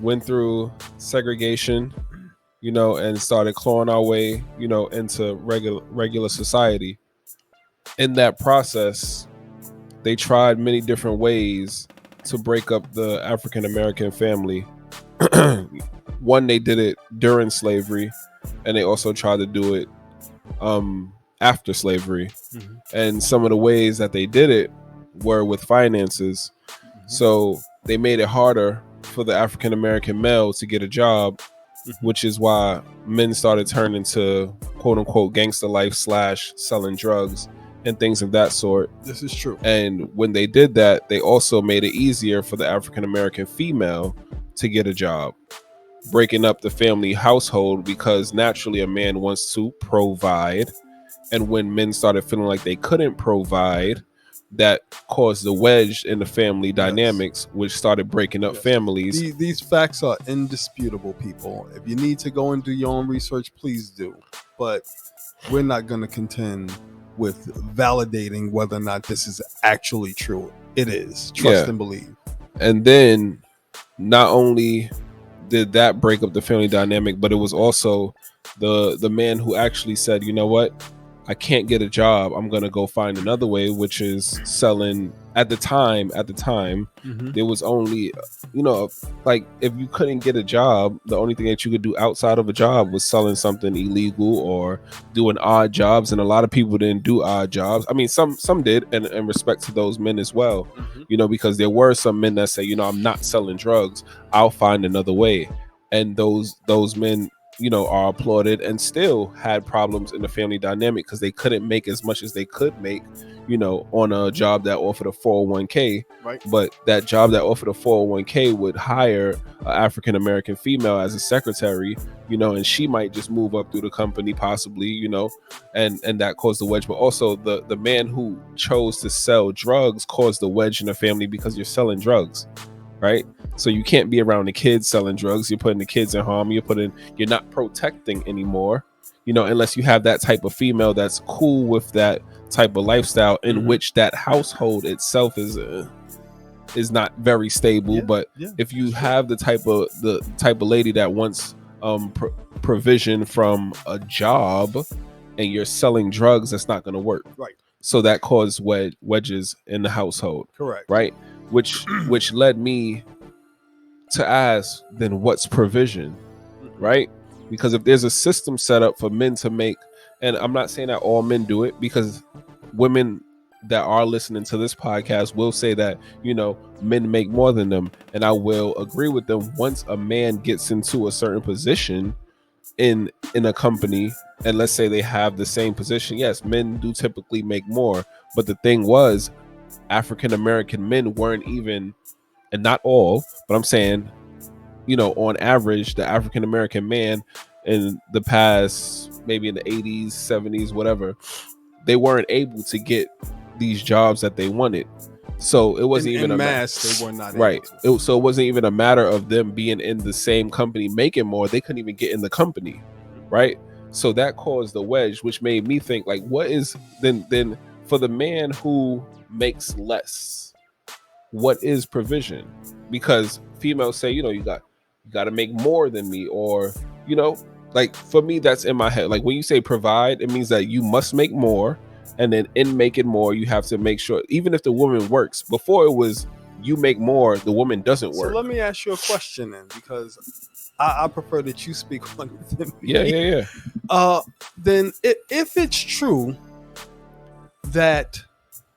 Went through segregation, and started clawing our way, into regular society. In that process, they tried many different ways to break up the African American family. One, they did it during slavery, and they also tried to do it after slavery. Mm-hmm. And some of the ways that they did it were with finances. Mm-hmm. So they made it harder for the African American male to get a job, mm-hmm. which is why men started turning to quote unquote gangster life / selling drugs and things of that sort. This is true. And when they did that, they also made it easier for the African American female to get a job, breaking up the family household, because naturally a man wants to provide. And when men started feeling like they couldn't provide, that caused the wedge in the family dynamics, which started breaking up families. These facts are indisputable, people. If you need to go and do your own research, please do. But we're not going to contend with validating whether or not this is actually true. It is. Trust and believe. And then not only did that break up the family dynamic, but it was also the man who actually said, you know what, I can't get a job, I'm gonna go find another way, which is selling. At the time, mm-hmm. there was only, like, if you couldn't get a job, the only thing that you could do outside of a job was selling something illegal or doing odd jobs. And a lot of people didn't do odd jobs. I mean, some did, and in respect to those men as well, mm-hmm. Because there were some men that say, I'm not selling drugs, I'll find another way. And those men, are applauded, and still had problems in the family dynamic because they couldn't make as much as they could make, on a job that offered a 401k. Right. But that job that offered a 401k would hire an African American female as a secretary, and she might just move up through the company possibly, and that caused the wedge. But also the man who chose to sell drugs caused the wedge in the family because you're selling drugs. Right. So you can't be around the kids selling drugs. You're putting the kids in harm. You're not protecting anymore, unless you have that type of female that's cool with that type of lifestyle, in mm-hmm. which that household itself is not very stable. Yeah, but if you have the type of lady that wants provision from a job, and you're selling drugs, that's not going to work. Right. So that caused wedges in the household. Correct. Right. Which led me to ask, then what's provision, right? Because if there's a system set up for men to make, and I'm not saying that all men do it, because women that are listening to this podcast will say that, men make more than them. And I will agree with them. Once a man gets into a certain position in a company, and let's say they have the same position, yes, men do typically make more. But the thing was, African American men weren't even, and not all, but I'm saying, on average, the African American man in the past, maybe in the 80s, 70s, whatever, they weren't able to get these jobs that they wanted. So it wasn't even a mass. They were not right. So it wasn't even a matter of them being in the same company making more. They couldn't even get in the company, right? So that caused the wedge, which made me think, like, what is then for the man who makes less, what is provision? Because females say, you got to make more than me, or like, for me, that's in my head. Like, when you say provide, it means that you must make more, and then in making more, you have to make sure, even if the woman works. Before, it was you make more, the woman doesn't work. So let me ask you a question then, because I prefer that you speak on it than me. Yeah. Then if it's true that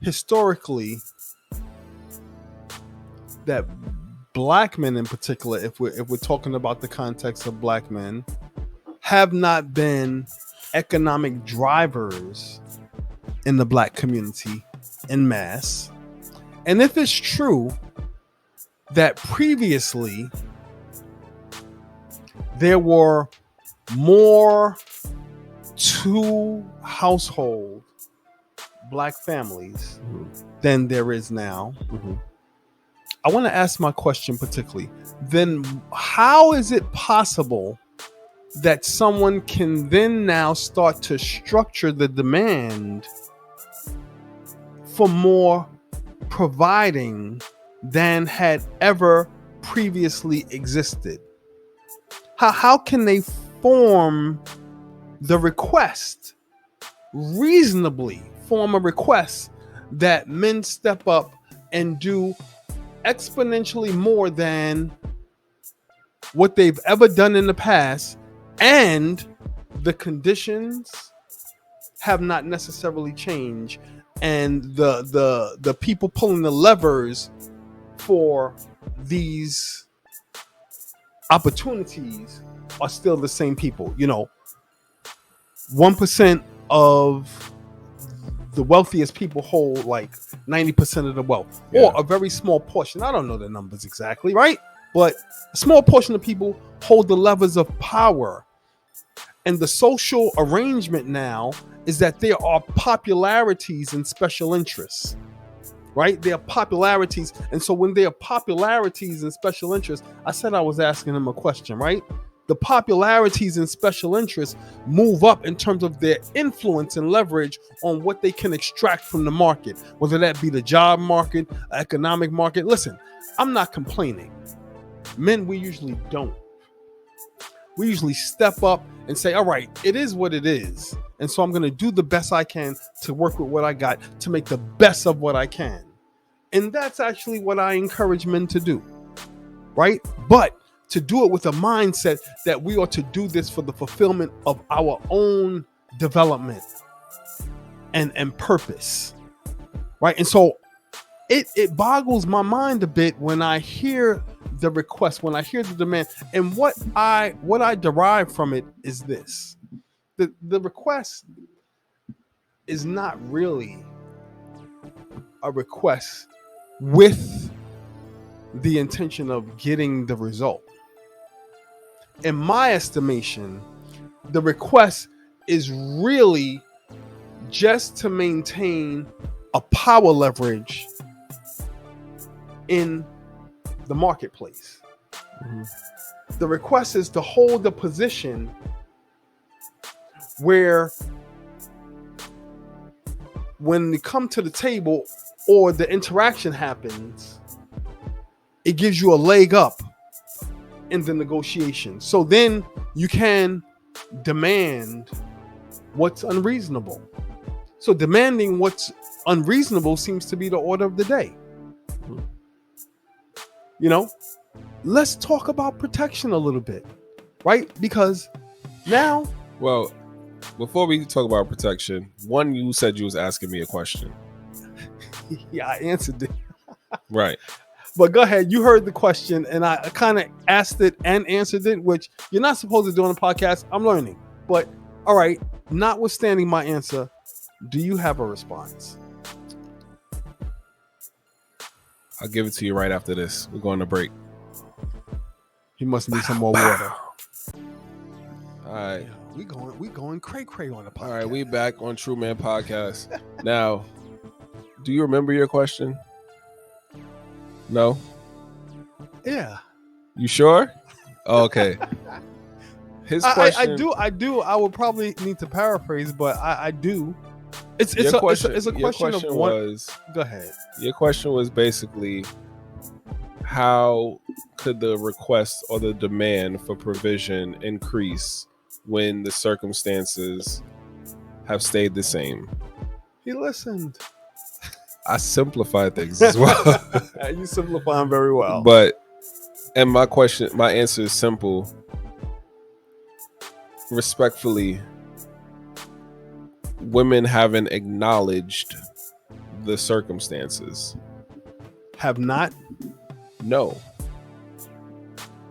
historically that black men in particular, if we're talking about the context of black men, have not been economic drivers in the black community en masse, and if it's true that previously there were more two household black families than there is now, I want to ask my question particularly, then how is it possible that someone can then now start to structure the demand for more providing than had ever previously existed? How can they form the request, reasonably form a request that men step up and do exponentially more than what they've ever done in the past, and the conditions have not necessarily changed, and the people pulling the levers for these opportunities are still the same people? 1% of the wealthiest people hold like 90% of the wealth, or a very small portion. I don't know the numbers exactly, right? But a small portion of people hold the levers of power. And the social arrangement now is that there are popularities and special interests, right? There are popularities. And so when there are popularities and special interests, I said I was asking him a question, right? The popularities and special interests move up in terms of their influence and leverage on what they can extract from the market, whether that be the job market, economic market. Listen, I'm not complaining. Men, we usually don't. We usually step up and say, all right, it is what it is. And so I'm going to do the best I can to work with what I got to make the best of what I can. And that's actually what I encourage men to do, right? But to do it with a mindset that we ought to do this for the fulfillment of our own development and purpose, right? And so it boggles my mind a bit when I hear the request, when I hear the demand, and what I derive from it is this: the request is not really a request with the intention of getting the result. In my estimation, the request is really just to maintain a power leverage in the marketplace. The request is to hold a position where when they come to the table or the interaction happens, it gives you a leg up in the negotiation. So then you can demand what's unreasonable. So demanding what's unreasonable seems to be the order of the day. Let's talk about protection a little bit, right? Because now... Well, before we talk about protection, one, you said you was asking me a question. Yeah, I answered it. Right. But go ahead. You heard the question, and I kind of asked it and answered it, which you're not supposed to do on a podcast. I'm learning. But all right, notwithstanding my answer, do you have a response? I'll give it to you right after this. We're going to break. He must need some more water. All right. Yeah, we going cray on the podcast. All right, we back on TRU-Man podcast. Now, do you remember your question? No? Yeah. You sure? Oh, okay. his I question. do. I would probably need to paraphrase, but I do. It's Your a question. it's a Your question of question one. was. Go ahead. Your question was basically, how could the request or the demand for provision increase when the circumstances have stayed the same? He listened. I simplified things as well. You simplify them very well. And my answer is simple. Respectfully, women haven't acknowledged the circumstances. Have not. No.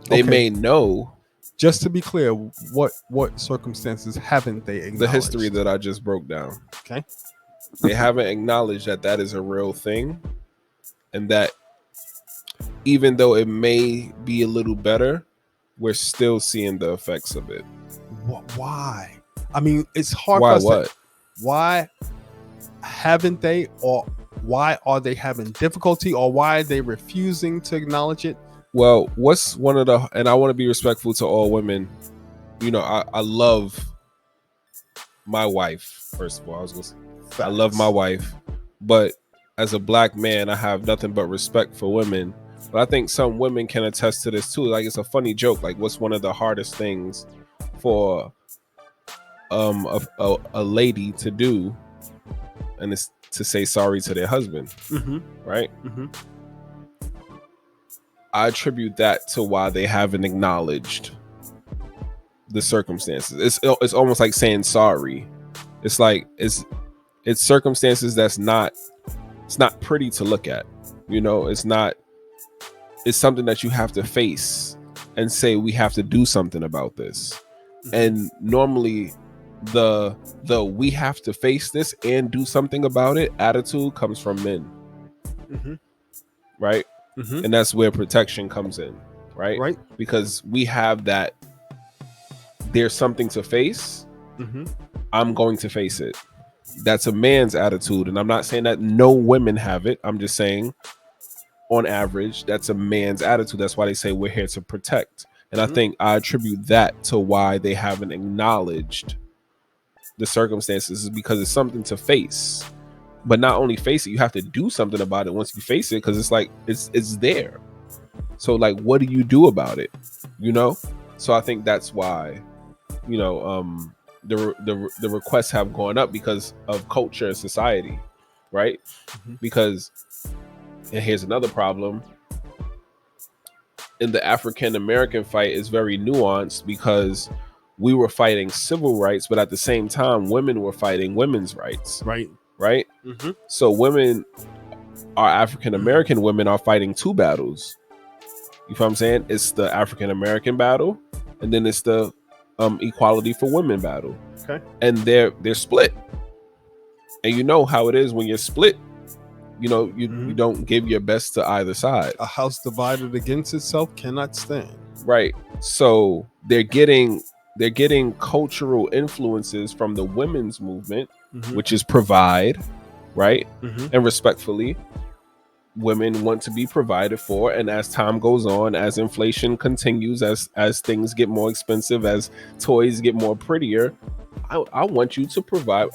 They Okay. may know Just to be clear, what circumstances haven't they acknowledged? the history that I just broke down. Okay. They haven't acknowledged that that is a real thing, and that even though it may be a little better, we're still seeing the effects of it. Why? I mean, it's hard Why for us what? to. Why haven't they, or why are they having difficulty, or why are they refusing to acknowledge it? Well, what's one of the, and I want to be respectful to all women. You know, I love my wife. First of all, I love my wife, but as a black man, I have nothing but respect for women. But I think some women can attest to this too. Like, it's a funny joke. Like, what's one of the hardest things for a lady to do? And it's to say sorry to their husband, right? I attribute that to why they haven't acknowledged the circumstances. It's almost like saying sorry. It's like it's circumstances it's not pretty to look at. You know, it's something that you have to face and say, we have to do something about this. And normally the we have to face this and do something about it attitude comes from men. Right? And that's where protection comes in, right? Because we have that, there's something to face. I'm going to face it. That's a man's attitude. And I'm not saying that no women have it. I'm just saying, on average, that's a man's attitude. That's why they say we're here to protect. And I think I attribute that to why they haven't acknowledged the circumstances, is because it's something to face. But not only face it, you have to do something about it once you face it, because it's like it's there. So like, what do you do about it? You know? So I think that's why, you know, the requests have gone up because of culture and society, right? Because, and here's another problem, in the African American fight is very nuanced, because we were fighting civil rights, but at the same time, women were fighting women's rights. Right? So women, our African American women, are fighting two battles. You know what I'm saying? It's the African American battle, and then it's the equality for women battle. Okay. And they're split. And you know how it is when you're split. You know, you don't give your best to either side. A house divided against itself cannot stand. Right. So they're getting cultural influences from the women's movement, which is provide, right? And respectfully, women want to be provided for. And as time goes on, as inflation continues, as things get more expensive, as toys get more prettier, I want you to provide.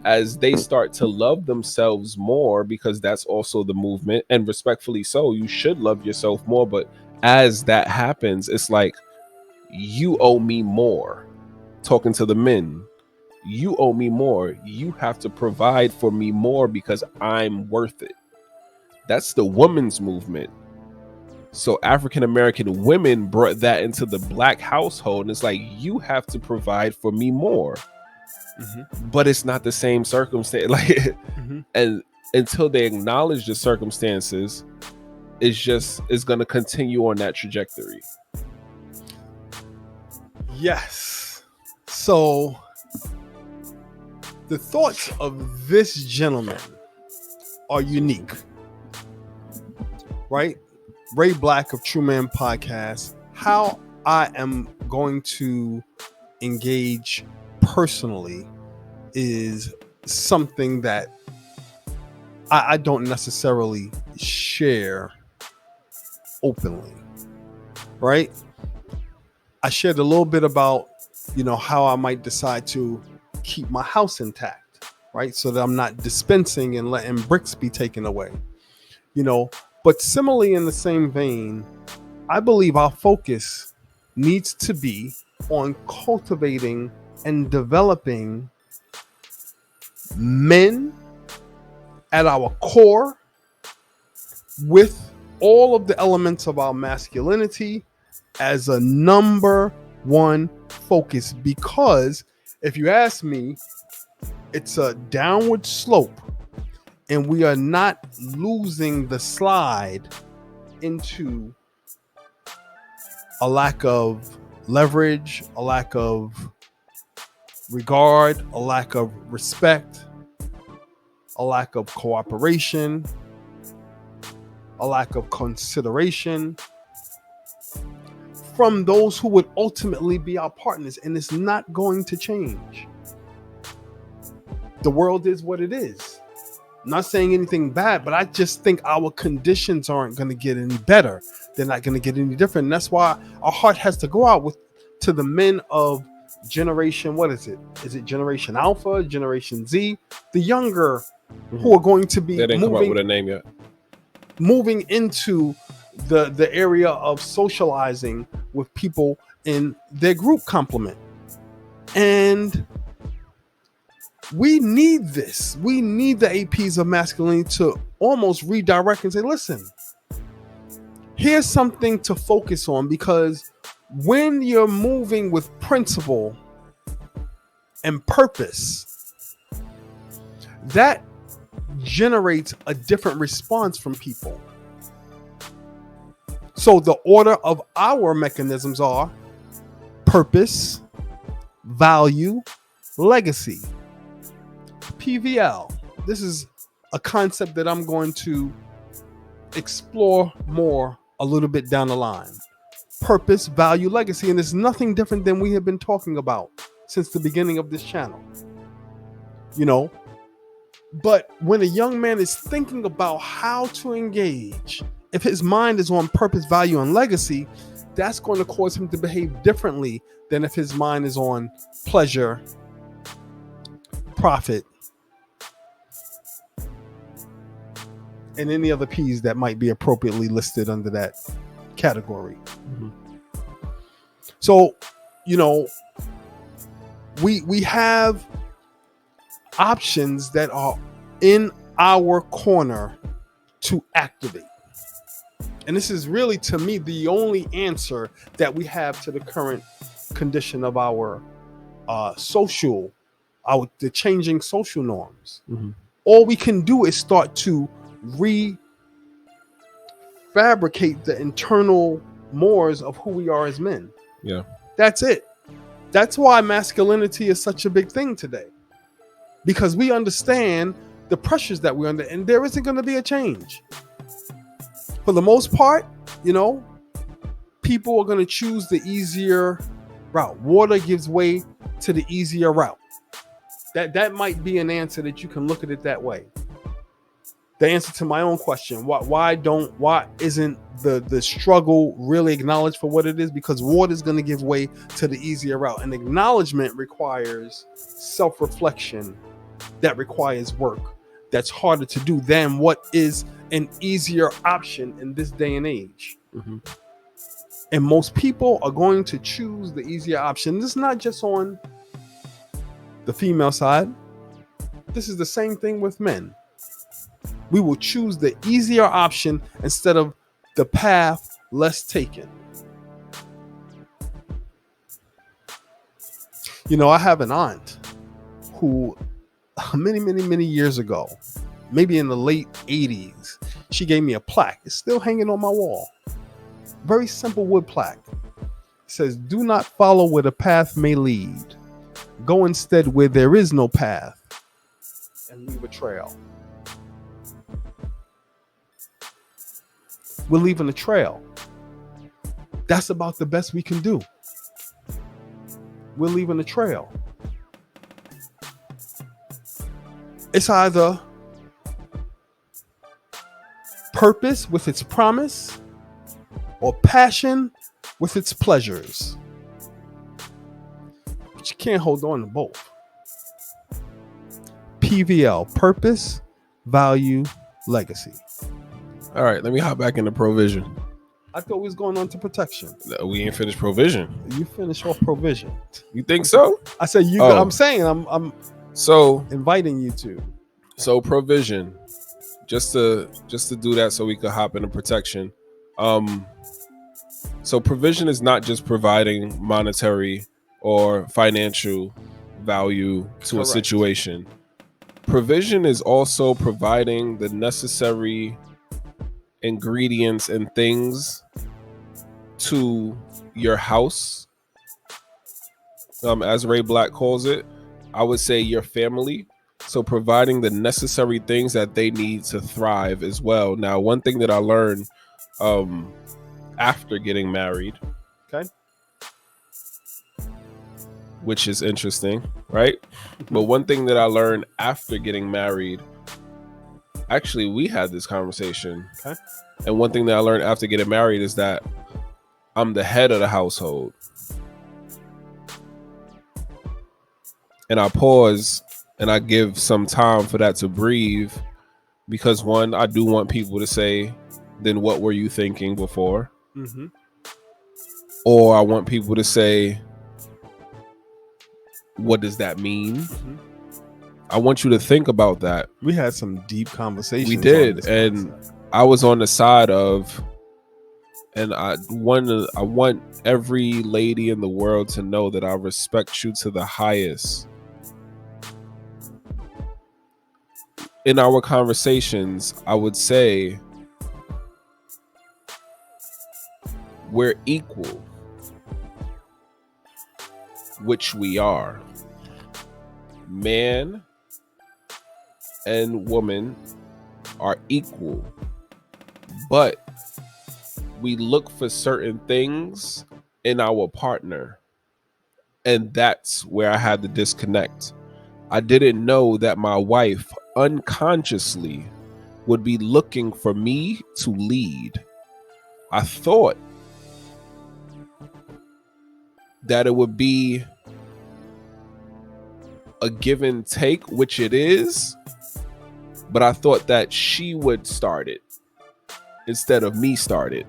As they start to love themselves more, because that's also the movement, and respectfully so, you should love yourself more. But as that happens, it's like, you owe me more. Talking to the men, you owe me more. You have to provide for me more because I'm worth it. That's the women's movement. So African American women brought that into the black household, and it's like, you have to provide for me more. But it's not the same circumstance. Like, and until they acknowledge the circumstances, it's going to continue on that trajectory. Yes. So the thoughts of this gentleman are unique, right? Ray Black of TRU-Man podcast. How I am going to engage personally is something that I don't necessarily share openly, right? I shared a little bit about, how I might decide to keep my house intact, right? So that I'm not dispensing and letting bricks be taken away, But similarly, in the same vein, I believe our focus needs to be on cultivating and developing men at our core with all of the elements of our masculinity as a number one focus. Because if you ask me, it's a downward slope and we are not losing the slide into a lack of leverage, a lack of regard, a lack of respect, a lack of cooperation, a lack of consideration from those who would ultimately be our partners. And it's not going to change. The world is what it is. I'm not saying anything bad, but I just think our conditions aren't going to get any better. They're not going to get any different. And that's why our heart has to go out to the men of generation, what is it? Is it Generation Alpha, Generation Z? The younger who are going to be they didn't come up with a name yet. Moving into the area of socializing with people in their group complement. And we need this. We need the APs of masculinity to almost redirect and say, listen, here's something to focus on, because when you're moving with principle and purpose, that generates a different response from people. So the order of our mechanisms are purpose, value, legacy. PVL. This is a concept that I'm going to explore more a little bit down the line. Purpose, value, legacy. And it's nothing different than we have been talking about since the beginning of this channel. But when a young man is thinking about how to engage, if his mind is on purpose, value, and legacy, that's going to cause him to behave differently than if his mind is on pleasure, profit, and any other P's that might be appropriately listed under that category. Mm-hmm. So, we have options that are in our corner to activate. And this is really, to me, the only answer that we have to the current condition of our the changing social norms. Mm-hmm. All we can do is start to refabricate the internal mores of who we are as men. Yeah. That's it. That's why masculinity is such a big thing today. Because we understand the pressures that we're under, and there isn't going to be a change. For the most part, people are going to choose the easier route. Water gives way to the easier route. That might be an answer that you can look at it that way. The answer to my own question, why isn't the struggle really acknowledged for what it is? Because water is going to give way to the easier route. And acknowledgement requires self-reflection that requires work. That's harder to do than what is an easier option in this day and age. Mm-hmm. And most people are going to choose the easier option. This is not just on the female side. This is the same thing with men. We will choose the easier option instead of the path less taken. I have an aunt who many years ago, maybe in the late 80s, she gave me a plaque. It's still hanging on my wall. Very simple wood plaque. It says, "Do not follow where the path may lead. Go instead where there is no path and leave a trail." We're leaving a trail. That's about the best we can do. We're leaving a trail. It's either purpose with its promise or passion with its pleasures. but you can't hold on to both. PVL, purpose, value, legacy. All right, let me hop back into provision. I thought we was going on to protection. No, we ain't finished provision. You finish off provision. You think so? I said you. Oh. I'm saying I'm So inviting you to. So provision, just to do that so we could hop into protection. So provision is not just providing monetary or financial value to Correct. a situation. Provision is also providing the necessary ingredients and things to your house. As Ray Black calls it, I would say your family. So providing the necessary things that they need to thrive as well. Now, one thing that I learned after getting married, Okay. which is interesting, right? But one thing that I learned after getting married, actually, we had this conversation. Okay. And one thing that I learned after getting married is that I'm the head of the household. And I pause and I give some time for that to breathe, because one, I do want people to say, then what were you thinking before? Mm-hmm. Or I want people to say, what does that mean? Mm-hmm. I want you to think about that. We had some deep conversations. We on did, this and concept. I was on the side of, and I want every lady in the world to know that I respect you to the highest. In our conversations, I would say we're equal, which we are. Man and woman are equal, but we look for certain things in our partner, and that's where I had the disconnect. I didn't know that my wife unconsciously would be looking for me to lead. I thought that it would be a give and take, which it is, but I thought that she would start it instead of me start it.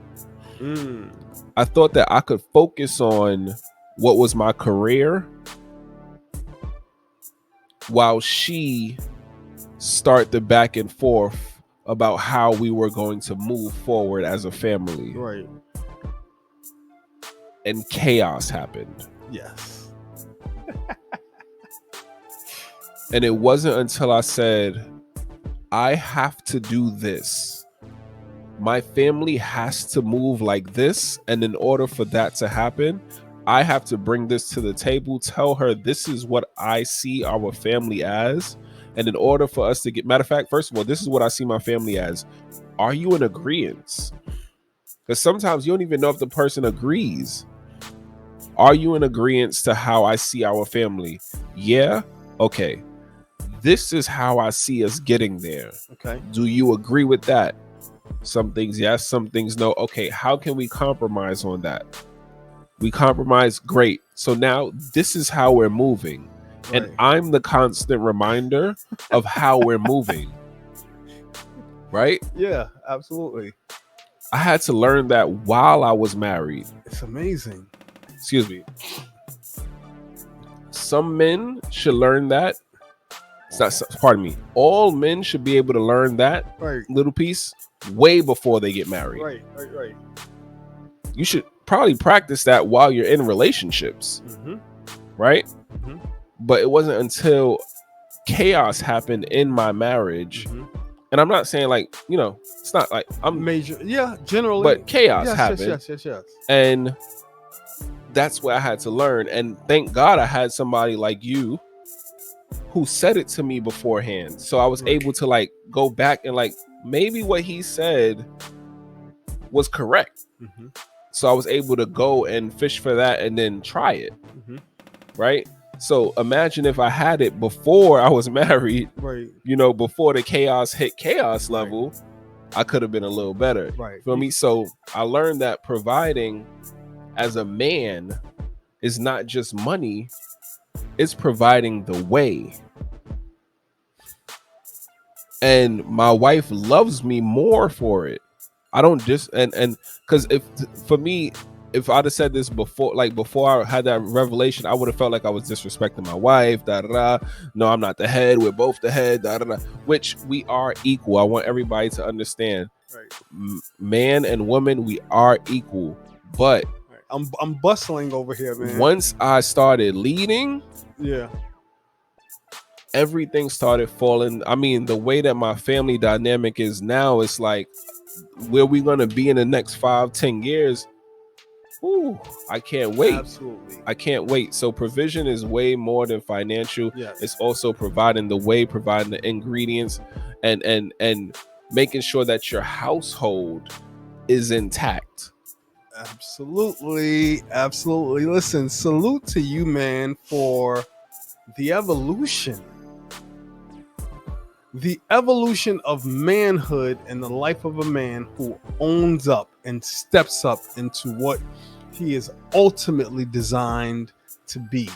I thought that I could focus on what was my career while she start the back and forth about how we were going to move forward as a family. Right. And chaos happened. Yes. And it wasn't until I said, I have to do this. My family has to move like this. And in order for that to happen, I have to bring this to the table, tell her this is what I see our family as. And in order for us to get, matter of fact, first of all, this is what I see my family as. Are you in agreement? Because sometimes you don't even know if the person agrees. Are you in agreement to how I see our family? Yeah? Okay. This is how I see us getting there. Okay. Do you agree with that? Some things yes, some things no. Okay, how can we compromise on that? We compromise, great. So now this is how we're moving. Right. And I'm the constant reminder of how we're moving. Right? Yeah, absolutely. I had to learn that while I was married. It's amazing. Excuse me. Some men should learn that. It's not, pardon me. All men should be able to learn that little piece way before they get married. Right. You should probably practice that while you're in relationships. Mm-hmm. Right? Mm-hmm. But it wasn't until chaos happened in my marriage. Mm-hmm. And I'm not saying like, it's not like I'm major. Yeah, generally. But chaos happened. Yes. And that's where I had to learn. And thank God I had somebody like you who said it to me beforehand. So I was able to like go back and like, maybe what he said was correct. Mm-hmm. So I was able to go and fish for that and then try it. Mm-hmm. Right? So imagine if I had it before I was married, right? Before the chaos hit chaos level, I could have been a little better. Right. Feel me? So I learned that providing as a man is not just money, it's providing the way. And my wife loves me more for it. I don't just and because if for me, if I'd have said this before, like before I had that revelation, I would have felt like I was disrespecting my wife. Da, da, da. No, I'm not the head. We're both the head. Da, da, da. Which we are equal. I want everybody to understand. Right. Man and woman, we are equal. But I'm bustling over here, man. Once I started leading, yeah, everything started falling. I mean, the way that my family dynamic is now, it's like where we gonna be in the next 5-10 years. Ooh, I can't wait. Absolutely. I can't wait. So provision is way more than financial. Yes. It's also providing the way, providing the ingredients, and making sure that your household is intact. Absolutely. Absolutely. Listen, salute to you, man, for the evolution. The evolution of manhood in the life of a man who owns up and steps up into what he is ultimately designed to be.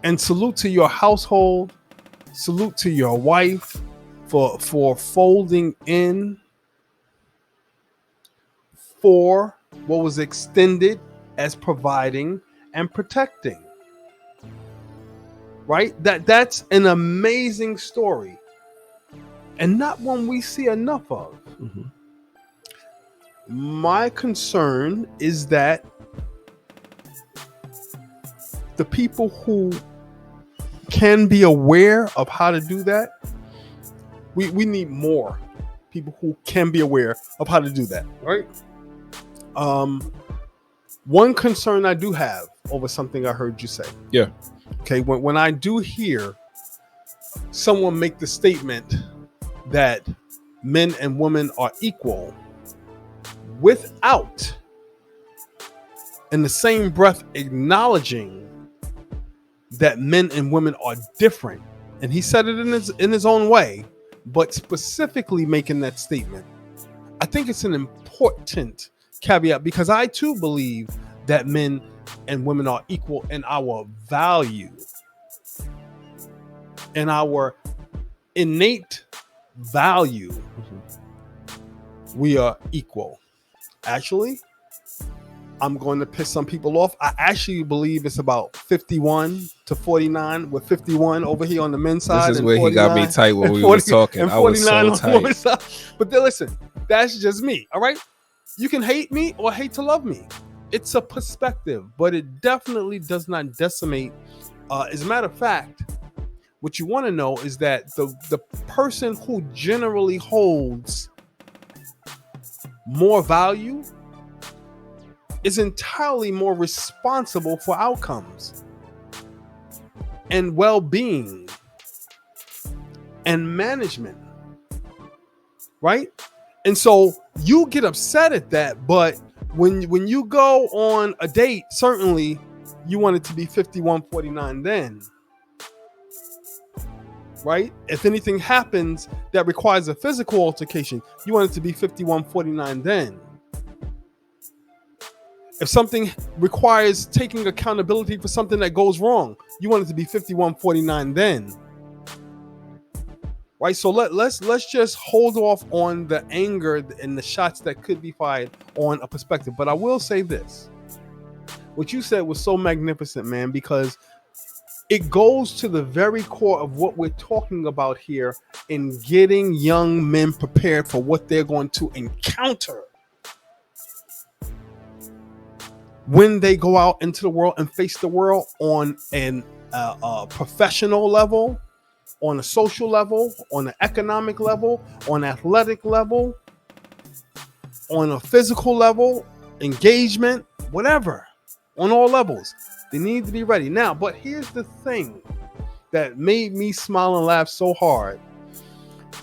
And salute to your household. Salute to your wife for folding in for what was extended as providing and protecting. Right? That's an amazing story. And not one we see enough of. Mm-hmm. My concern is that the people who can be aware of how to do that, we need more people who can be aware of how to do that, right? One concern I do have over something I heard you say. Yeah. Okay, when I do hear someone make the statement that men and women are equal without, in the same breath, acknowledging that men and women are different, and he said it in his own way, but specifically making that statement, I think it's an important caveat, because I too believe that men and women are equal in our value, in our innate value. Mm-hmm. We are equal. Actually, I'm going to piss some people off. I actually believe it's about 51 to 49, with 51 over here on the men's side. This is where he got me tight when we were talking. I was so tight. But then listen, that's just me. All right. You can hate me or hate to love me. It's a perspective, but it definitely does not decimate. As a matter of fact, what you want to know is that the person who generally holds more value is entirely more responsible for outcomes and well-being and management, right? And so you get upset at that, but when you go on a date, certainly you want it to be 51-49 then, right? If anything happens that requires a physical altercation, you want it to be 51-49 then. If something requires taking accountability for something that goes wrong, you want it to be 51-49 then. Right? So let's just hold off on the anger and the shots that could be fired on a perspective. But I will say this. What you said was so magnificent, man, because it goes to the very core of what we're talking about here in getting young men prepared for what they're going to encounter when they go out into the world and face the world on a professional level, on a social level, on an economic level, on an athletic level, on a physical level, engagement, whatever, on all levels. They need to be ready. Now, but here's the thing that made me smile and laugh so hard.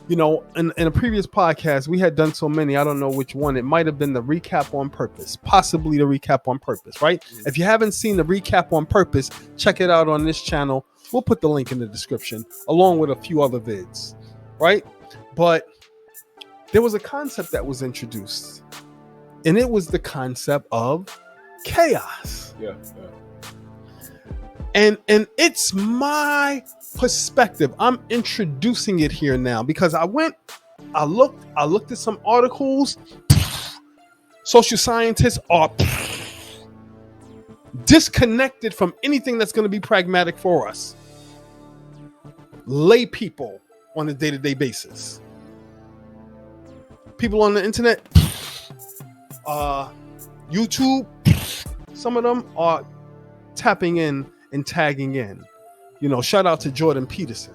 You know, in a previous podcast, we had done so many, I don't know which one. It might have been the recap on purpose, possibly the recap on purpose, right? Mm-hmm. If you haven't seen the recap on purpose, check it out on this channel. We'll put the link in the description along with a few other vids, right? But there was a concept that was introduced, and it was the concept of chaos. Yeah. And it's my perspective. I'm introducing it here now because I looked at some articles. Social scientists are disconnected from anything that's going to be pragmatic for us. Lay people on a day-to-day basis. People on the internet, YouTube, some of them are tapping in and tagging in. Shout out to Jordan Peterson.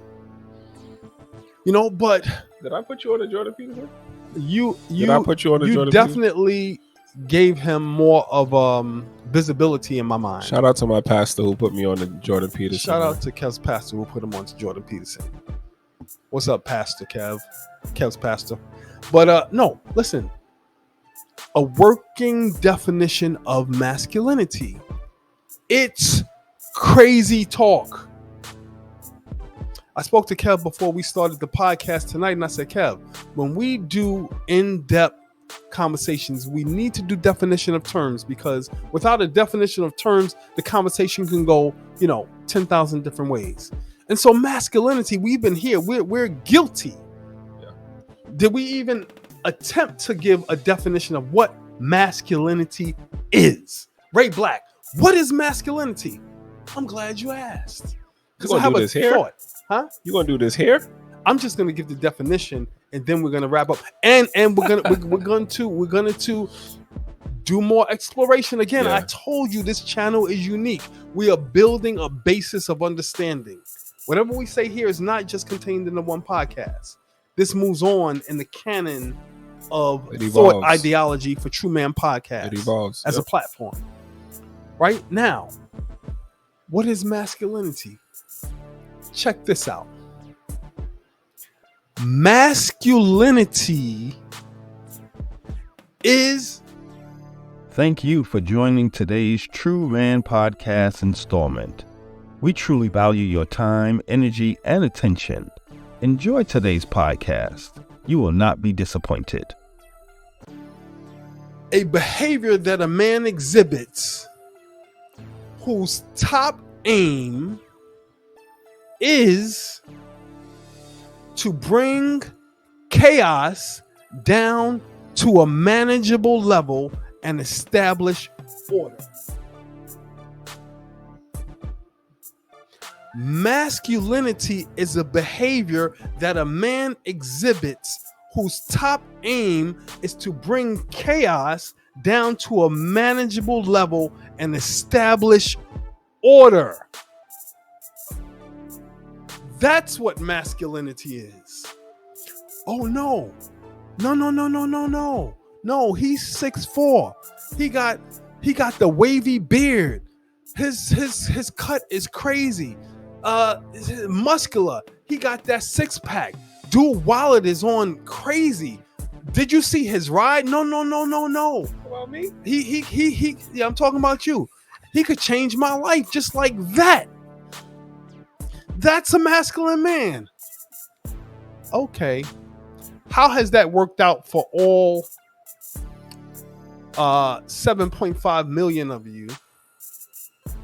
But Did I put you on a Jordan Peterson? you Peterson? definitely gave him more of visibility in my mind. Shout out to my pastor who put me on the Jordan Peterson. Shout out to Kev's pastor who put him on to Jordan Peterson. What's up, Pastor Kev? Kev's pastor. But no, listen. A working definition of masculinity. It's crazy talk. I spoke to Kev before we started the podcast tonight, and I said, Kev, when we do in-depth conversations, we need to do definition of terms, because without a definition of terms, the conversation can go, 10,000 different ways. And so masculinity, we've been here. We're guilty. Yeah. Did we even attempt to give a definition of what masculinity is? Ray Black, what is masculinity? I'm glad you asked. You gonna do this here? Huh? You gonna do this here? I'm just gonna give the definition, and then we're gonna wrap up. And we're going to do more exploration. Again, yeah. I told you this channel is unique. We are building a basis of understanding. Whatever we say here is not just contained in the one podcast. This moves on in the canon of thought ideology for TRU-Man podcast. It evolves as a platform. Right now, what is masculinity? Check this out. Masculinity is... Thank you for joining today's TRU-Man podcast installment. We truly value your time, energy, and attention. Enjoy today's podcast. You will not be disappointed. A behavior that a man exhibits whose top aim is to bring chaos down to a manageable level and establish order. Masculinity is a behavior that a man exhibits whose top aim is to bring chaos down to a manageable level and establish order. That's what masculinity is. Oh no. No, he's 6'4". He got the wavy beard. His cut is crazy. Muscular. He got that six-pack. Dude wallet is on crazy. Did you see his ride? No. About me? He yeah, I'm talking about you. He could change my life just like that. That's a masculine man. Okay. How has that worked out for all 7.5 million of you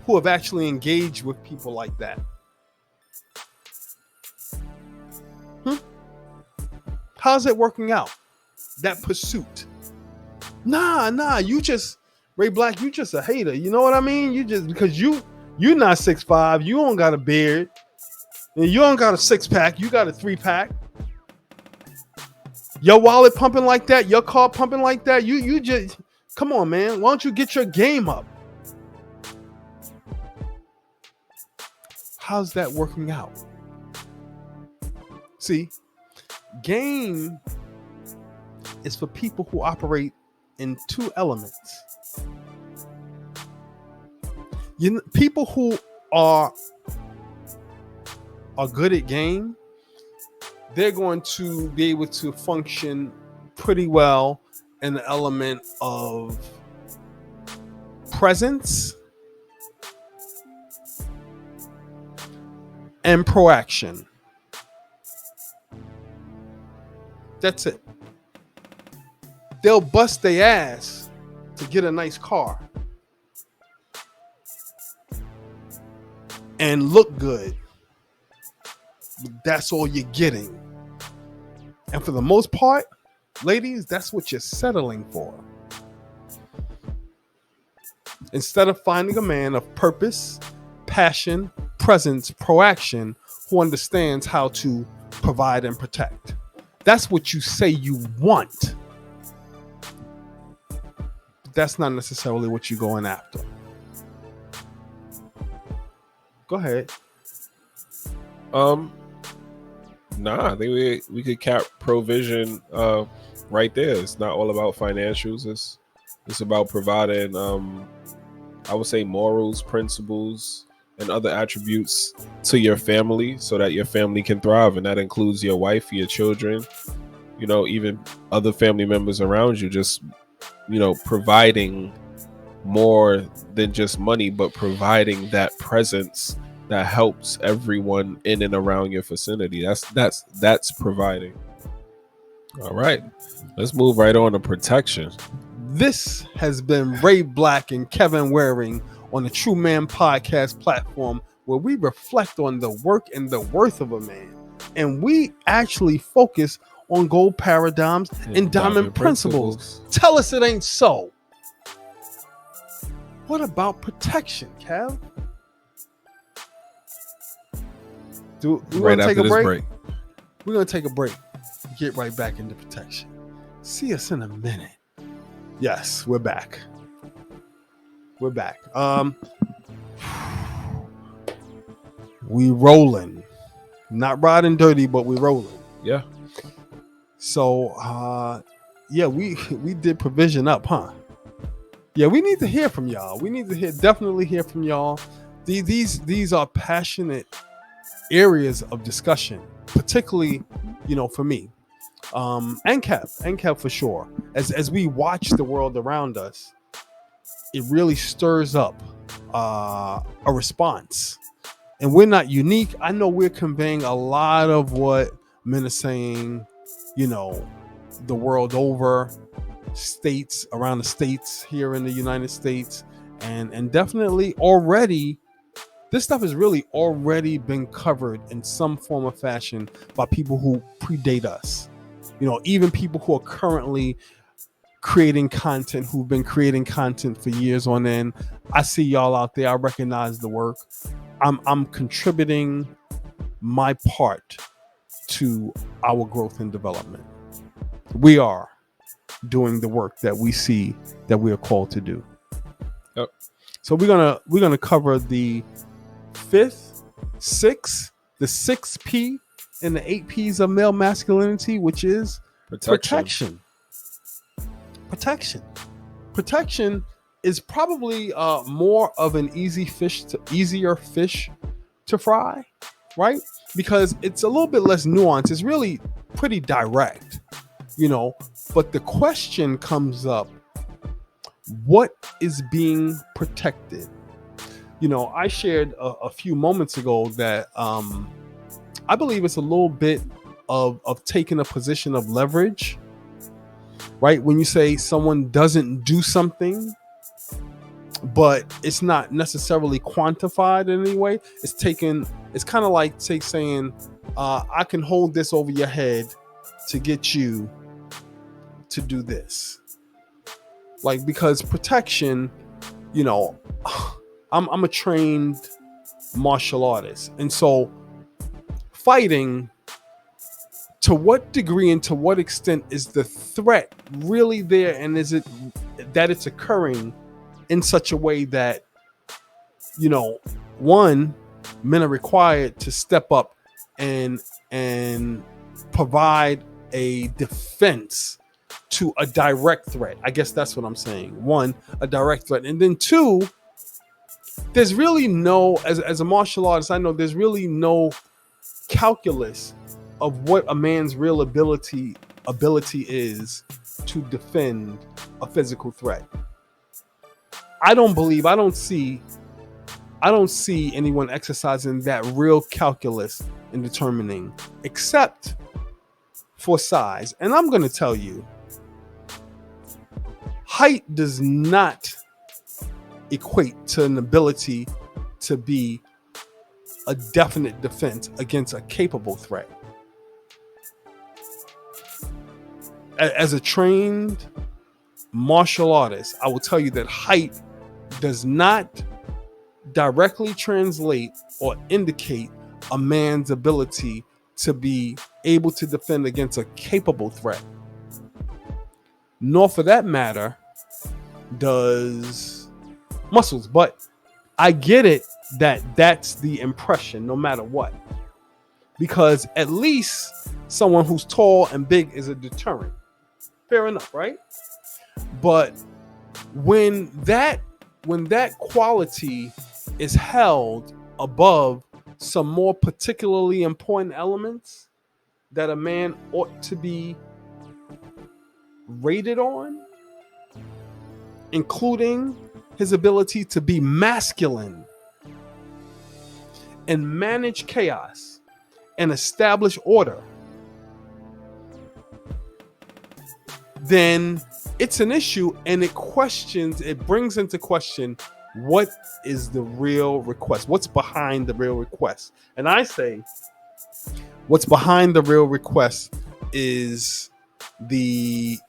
who have actually engaged with people like that? How's it working out? That pursuit? Nah, you just, Ray Black, you just a hater. You know what I mean? You just, because you're not 6'5", you don't got a beard, and you don't got a six-pack, you got a three-pack. Your wallet pumping like that, your car pumping like that, you just, come on, man. Why don't you get your game up? How's that working out? See, game is for people who operate in two elements. People who are good at game, they're going to be able to function pretty well in the element of presence and proaction. That's it. They'll bust their ass to get a nice car. and look good. But that's all you're getting. And for the most part, ladies, that's what you're settling for. Instead of finding a man of purpose, passion, presence, proaction, who understands how to provide and protect. That's what you say you want. But that's not necessarily what you're going after. Go ahead. Nah, I think we could cap provision right there. It's not all about financials. It's about providing I would say morals, principles, and other attributes to your family so that your family can thrive. And that includes your wife, your children, you know, even other family members around you. Just, you know, providing more than just money, but providing that presence that helps everyone in and around your vicinity. That's providing. All right, let's move right on to protection. This has been Ray Black and Kevin Waring on the TRU-Man podcast platform, where we reflect on the work and the worth of a man. And we actually focus on gold paradigms and diamond principles. Tell us it ain't so. What about protection, Kev? Right after this break. We're going to take a break. Get right back into protection. See us in a minute. Yes, we're back. We're back. We rolling. Not riding dirty, but we rolling. Yeah. So, yeah, we did provision up, huh? Yeah, we need to hear from y'all. We need to definitely hear from y'all. These are passionate areas of discussion, particularly, you know, for me. And Kev for sure. As we watch the world around us, it really stirs up a response. And we're not unique. I know we're conveying a lot of what men are saying, you know, the world over, states around the states here in the United States, and definitely already this stuff has really already been covered in some form or fashion by people who predate us. You know, even people who are currently creating content, who've been creating content for years on end. I see y'all out there. I recognize the work. I'm contributing my part to our growth and development. We are doing the work that we see that we are called to do. Yep. So we're gonna cover the 5th, 6th, the 6P and the 8 P's of male masculinity, which is protection. Protection is probably more of an easier fish to fry, right? Because it's a little bit less nuanced. It's really pretty direct, you know. But the question comes up: what is being protected? You know, I shared a few moments ago that I believe it's a little bit of taking a position of leverage, right? When you say someone doesn't do something, but it's not necessarily quantified in any way. It's kind of like saying, I can hold this over your head to get you to do this. Like, because protection, you know, I'm a trained martial artist. And so fighting, to what degree and to what extent is the threat really there? And is it that it's occurring in such a way that, you know, one, men are required to step up and provide a defense to a direct threat. I guess that's what I'm saying. One, a direct threat. And then two, there's really no, as a martial artist, I know there's really no calculus of what a man's real ability is to defend a physical threat. I don't see anyone exercising that real calculus in determining, except for size. And I'm going to tell you, height does not equate to an ability to be a definite defense against a capable threat. As a trained martial artist, I will tell you that height does not directly translate or indicate a man's ability to be able to defend against a capable threat. Nor for that matter does muscles. But I get it that that's the impression no matter what. Because at least someone who's tall and big is a deterrent. Fair enough, right? But when that quality is held above some more particularly important elements that a man ought to be rated on, including his ability to be masculine and manage chaos and establish order, then it's an issue, and it brings into question what is the real request, what's behind the real request. And I say what's behind the real request is the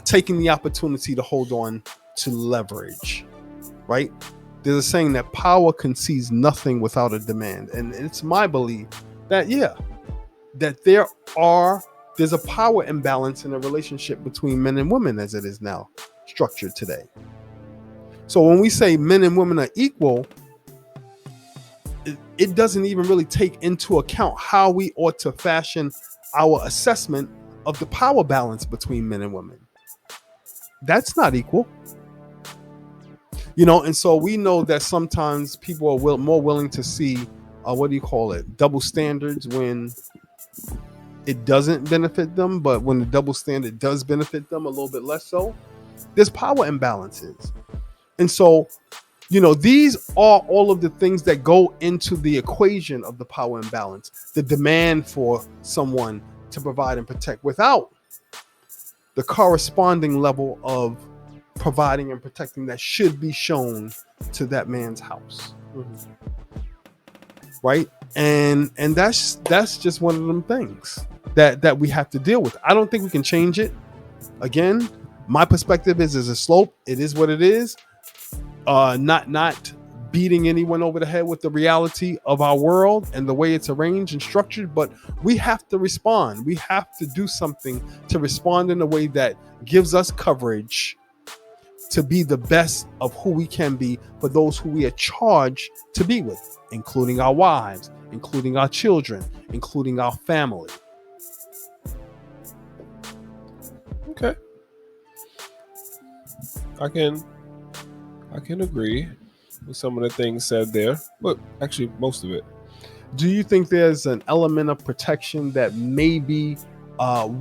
taking the opportunity to hold on to leverage, right? There's a saying that power concedes nothing without a demand. And it's my belief that, that there's a power imbalance in a relationship between men and women as it is now structured today. So when we say men and women are equal, it doesn't even really take into account how we ought to fashion our assessment of the power balance between men and women. That's not equal. And so we know that sometimes people are more willing to see, double standards when it doesn't benefit them, but when the double standard does benefit them, a little bit less so. There's power imbalances. And so, these are all of the things that go into the equation of the power imbalance, the demand for someone to provide and protect without the corresponding level of providing and protecting that should be shown to that man's house. Mm-hmm. Right? And that's just one of them things that we have to deal with. I don't think we can change it. Again, my perspective is a slope. It is what it is. Not beating anyone over the head with the reality of our world and the way it's arranged and structured, but we have to respond. We have to do something to respond in a way that gives us coverage to be the best of who we can be for those who we are charged to be with, including our wives, including our children, including our family. Okay. I can agree with some of the things said there, but actually most of it. Do you think there's an element of protection that maybe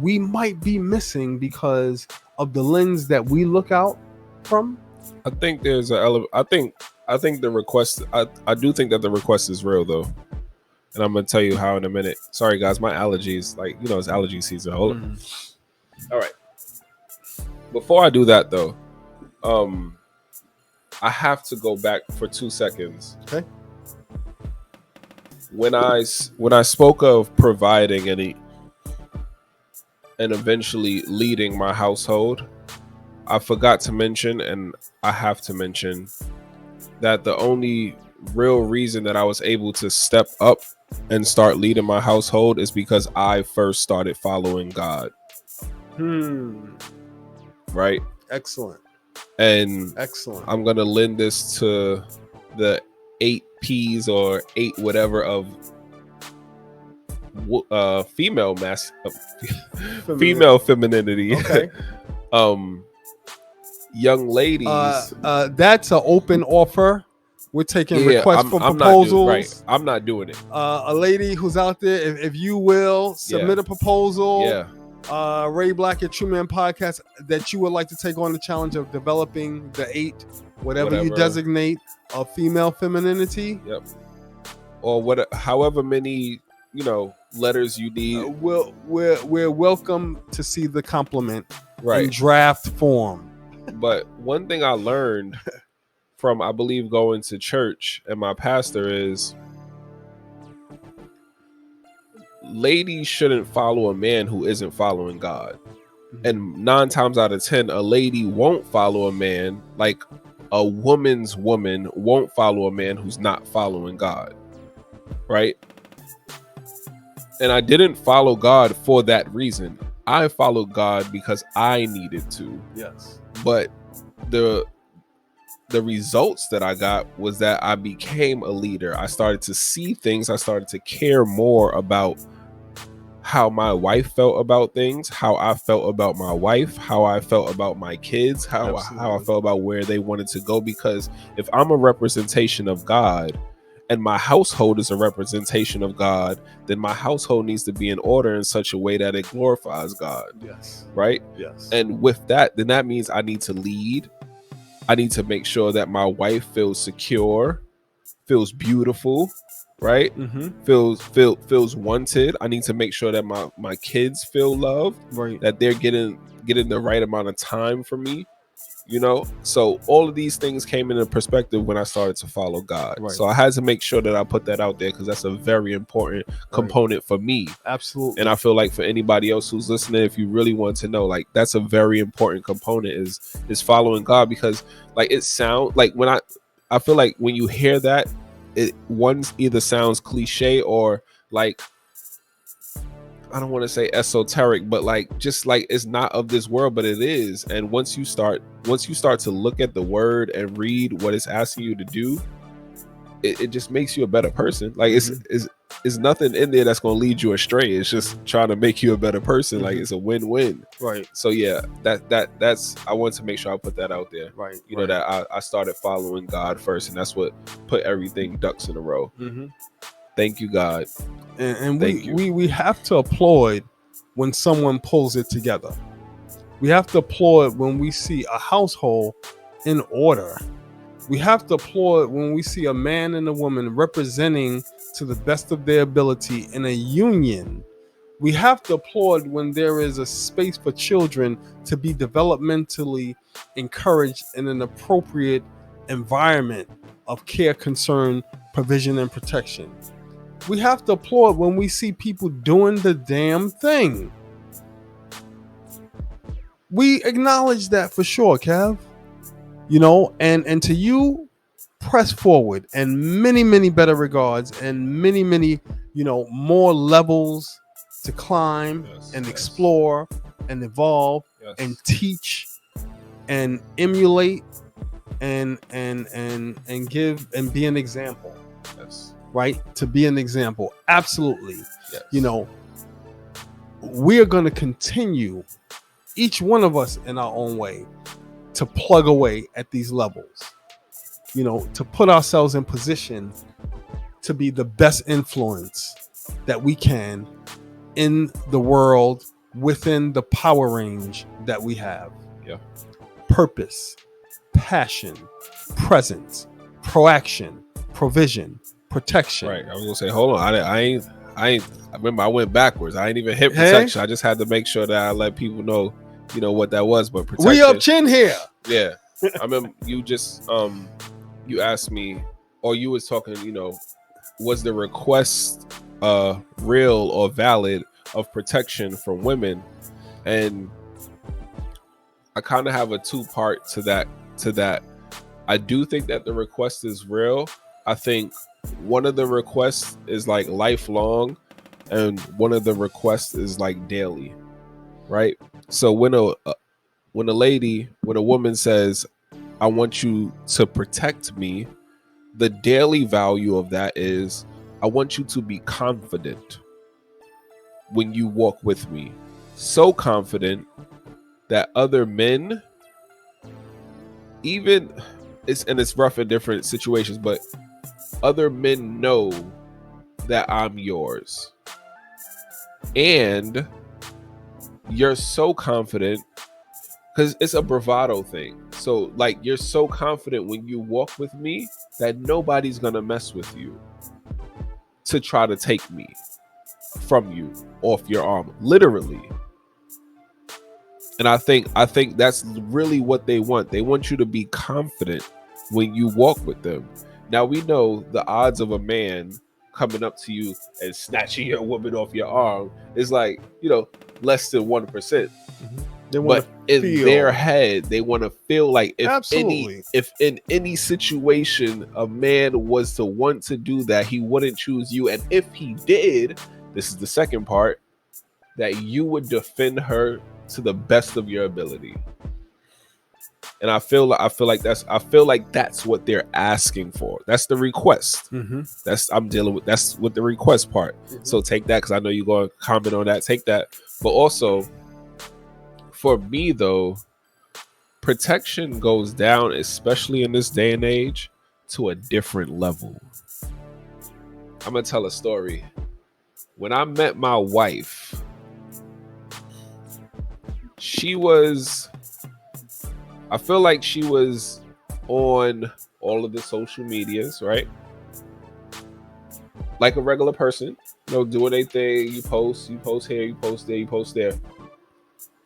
we might be missing because of the lens that we look out from? I think there's an element. I think the request. I do think that the request is real though, and I'm gonna tell you how in a minute. Sorry guys, my allergies, it's allergy season. Hold on. All right. Before I do that though, I have to go back for 2 seconds. Okay. When I spoke of providing and eventually leading my household, I forgot to mention, and I have to mention, that the only real reason that I was able to step up and start leading my household is because I first started following God. Right? Excellent. And excellent. I'm going to lend this to the 8 P's or 8 whatever of female femininity. Okay. Young ladies. That's an open offer. We're taking requests for proposals. I'm not doing it. A lady who's out there, if you will, submit a proposal. Yeah. Ray Black at TRU-Man Podcast, that you would like to take on the challenge of developing the 8, whatever you designate, of female femininity. Yep. Or however many, letters you need. We're welcome to see the compliment in draft form. But one thing I learned from, I believe, going to church, and my pastor is, ladies shouldn't follow a man who isn't following God. And 9 times out of 10, a lady won't follow a man, like a woman's woman won't follow a man who's not following God. Right? And I didn't follow God for that reason. I followed God because I needed to. Yes. But the results that I got was that I became a leader. I started to see things. I started to care more about how my wife felt about things, how I felt about my wife, how I felt about my kids, how I felt about where they wanted to go. Because if I'm a representation of God and my household is a representation of God, then my household needs to be in order in such a way that it glorifies God. Yes. Right? Yes. And with that, then that means I need to lead. I need to make sure that my wife feels secure, feels beautiful, right? Feels wanted. I need to make sure that my kids feel loved, Right. that they're getting the right amount of time from me, you know. So all of these things came into perspective when I started to follow God. Right. So I had to make sure that I put that out there, because that's a very important component for me. Absolutely. And I feel like for anybody else who's listening, if you really want to know, like, that's a very important component is following God. Because like, it sounds like, when I feel like when you hear that, one either sounds cliche or like, I don't want to say esoteric, but like, just like, it's not of this world, but it is. And once you start to look at the word and read what it's asking you to do, it just makes you a better person. Like, it's nothing in there that's going to lead you astray. It's just trying to make you a better person. Like, it's a win-win. Right. So yeah, that's I want to make sure I put that out there. Right. You know, that I started following God first, and that's what put everything ducks in a row. Thank you, God. And we have to applaud when someone pulls it together. We have to applaud when we see a household in order. We have to applaud when we see a man and a woman representing to the best of their ability in a union. We have to applaud when there is a space for children to be developmentally encouraged in an appropriate environment of care, concern, provision, and protection. We have to applaud when we see people doing the damn thing. We acknowledge that for sure, Kev. You know, and to you, press forward, and many better regards, and many more levels to climb and explore and evolve and teach and emulate and give and be an example. Right? To be an example. Absolutely. You know, we're going to continue, each one of us in our own way, to plug away at these levels, you know, to put ourselves in position to be the best influence that we can in the world within the power range that we have. Purpose, passion, presence, proaction, provision, protection. Right. I was gonna say, hold on. I ain't. I remember I went backwards. I ain't even hit protection. I just had to make sure that I let people know, you know, what that was. But protection. We up chin here. Yeah. I remember you just you asked me, or you was talking, you know, was the request real or valid of protection from women? And I kind of have a two-part to that. I do think that the request is real. I think one of the requests is like lifelong, and one of the requests is like daily, right? So when a woman says, I want you to protect me, the daily value of that is, I want you to be confident when you walk with me. So confident that other men, even it's rough in different situations, but other men know that I'm yours. And you're so confident, because it's a bravado thing. So like, you're so confident when you walk with me that nobody's gonna mess with you to try to take me from you, off your arm, literally. And I think that's really what they want. They want you to be confident when you walk with them. Now we know the odds of a man coming up to you and snatching your woman off your arm is like, less than 1%. They want But to in feel their head, they want to feel like Absolutely. if in any situation a man was to want to do that, he wouldn't choose you. And if he did, this is the second part, that you would defend her to the best of your ability. And I feel like that's what they're asking for. That's the request. That's what the request part. So take that, because I know you're going to comment on that. Take that. But also, for me though, protection goes down, especially in this day and age, to a different level. I'm gonna tell a story. When I met my wife, I feel like she was on all of the social medias, right? Like a regular person, doing their thing. You post here, you post there, you post there.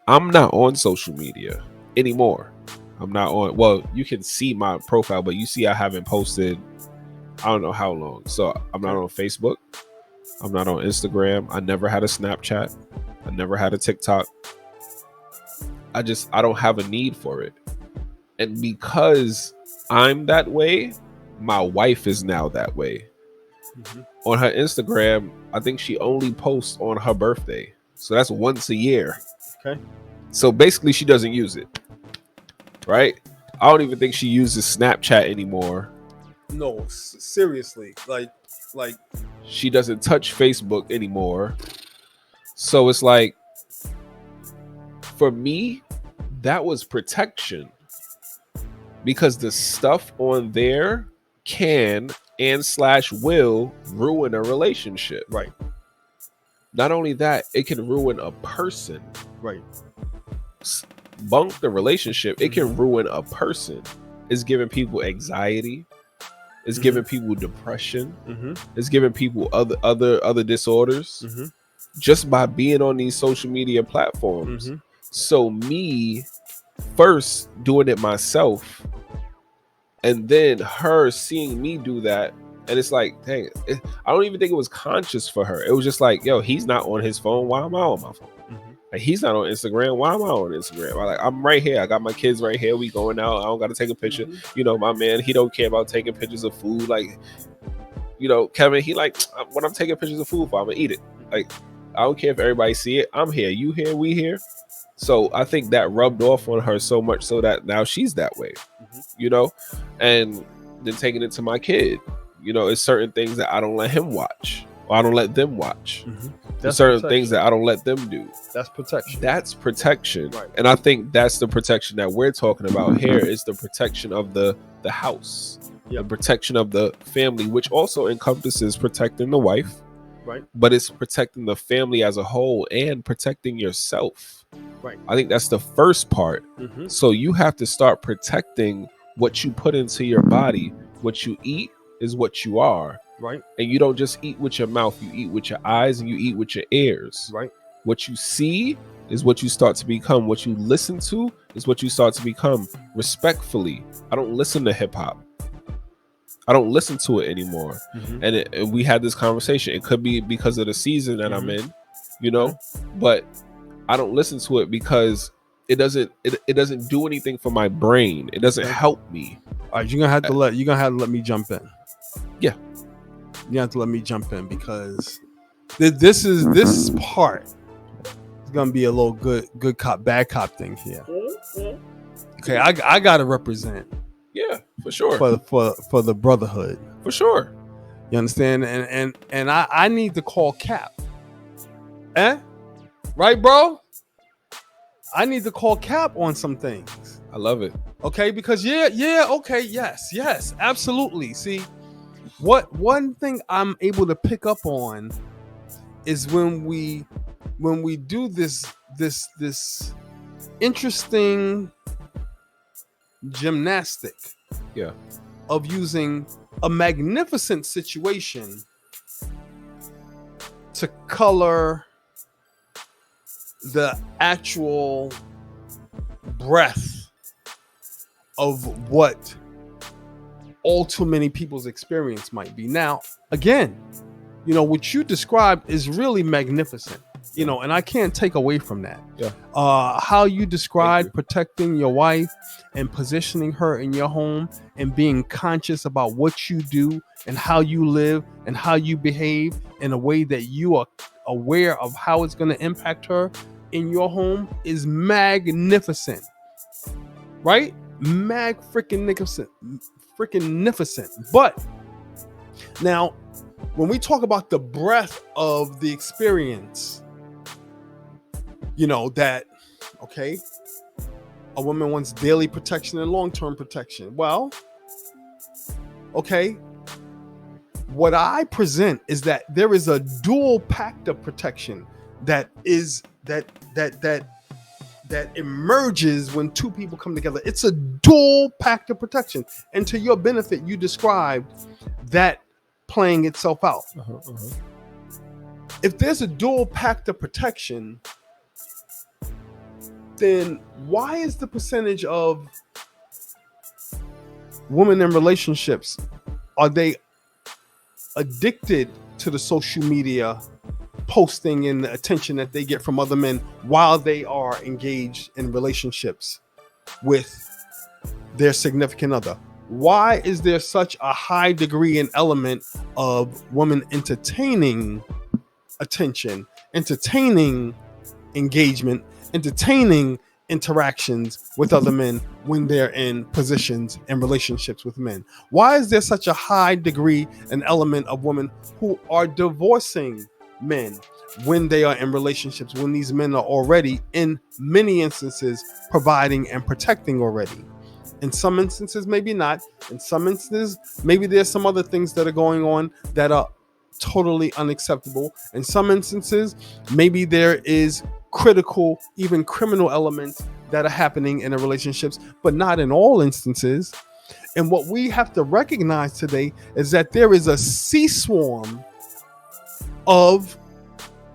I'm not on social media anymore. I'm not on. Well, you can see my profile, but you see I haven't posted I don't know how long. So I'm not on Facebook. I'm not on Instagram. I never had a Snapchat. I never had a TikTok. I don't have a need for it. And because I'm that way, my wife is now that way. On her Instagram, I think she only posts on her birthday. So that's once a year. Okay. So basically she doesn't use it. Right? I don't even think she uses Snapchat anymore. No, seriously. Like she doesn't touch Facebook anymore. So it's like, for me, that was protection. Because the stuff on there can and / will ruin a relationship. Right. Not only that, it can ruin a person. Right. Bunk the relationship. It can ruin a person. It's giving people anxiety. It's giving people depression. It's giving people other disorders. Just by being on these social media platforms. So me first doing it myself, and then her seeing me do that, and it's like, dang, I don't even think it was conscious for her. It was just like, yo, he's not on his phone. Why am I on my phone? Like, he's not on Instagram. Why am I on Instagram? I'm right here. I got my kids right here. We going out. I don't got to take a picture. My man, he don't care about taking pictures of food. Like, Kevin, he like, when I'm taking pictures of food for, I'm gonna eat it. Like, I don't care if everybody see it. I'm here. You here. We here. So I think that rubbed off on her so much so that now she's that way, and then taking it to my kid, it's certain things that I don't let him watch, or I don't let them watch. There's certain things that I don't let them do. That's protection. That's protection. Right. And I think that's the protection that we're talking about here, is the protection of the house, the protection of the family, which also encompasses protecting the wife. Right. But it's protecting the family as a whole and protecting yourself. Right. I think that's the first part. So you have to start protecting what you put into your body. What you eat is what you are. Right. And you don't just eat with your mouth. You eat with your eyes and you eat with your ears. Right. What you see is what you start to become. What you listen to is what you start to become. Respectfully, I don't listen to hip hop. I don't listen to it anymore. And we had this conversation. It could be because of the season that I'm in, but I don't listen to it because it doesn't do anything for my brain. It doesn't help me. All right, you're gonna have to let me jump in. Yeah. You have to let me jump in, because this part is gonna be a little good cop, bad cop thing here. Okay, I gotta represent. Yeah, for sure. For the brotherhood. For sure. You understand? And I need to call Cap. Right, bro? I need to call Cap on some things. I love it. Okay, because okay, yes, absolutely. See, one thing I'm able to pick up on is when we do this interesting gymnastic of using a magnificent situation to color the actual breath of what all too many people's experience might be. Now, again, what you described is really magnificent, and I can't take away from that. Yeah. How you describe you. protecting your wife and positioning her in your home and being conscious about what you do and how you live and how you behave in a way that you are aware of how it's going to impact her in your home is magnificent, right? Freaking-nificent. But now, when we talk about the breadth of the experience, that, okay, a woman wants daily protection and long-term protection. Well, okay, what I present is that there is a dual pact of protection that emerges when two people come together. It's a dual pact of protection. And to your benefit, you described that playing itself out. If there's a dual pact of protection, then why is the percentage of women in relationships, are they addicted to the social media posting and the attention that they get from other men while they are engaged in relationships with their significant other? Why is there such a high degree and element of women entertaining attention, entertaining engagement, entertaining interactions with other men when they're in positions and relationships with men? Why is there such a high degree and element of women who are divorcing men when they are in relationships, when these men are already, in many instances, providing and protecting already? In some instances, maybe not. In some instances, maybe there's some other things that are going on that are totally unacceptable. In some instances, maybe there is critical, even criminal elements that are happening in the relationships, but not in all instances. And what we have to recognize today is that there is a sea swarm of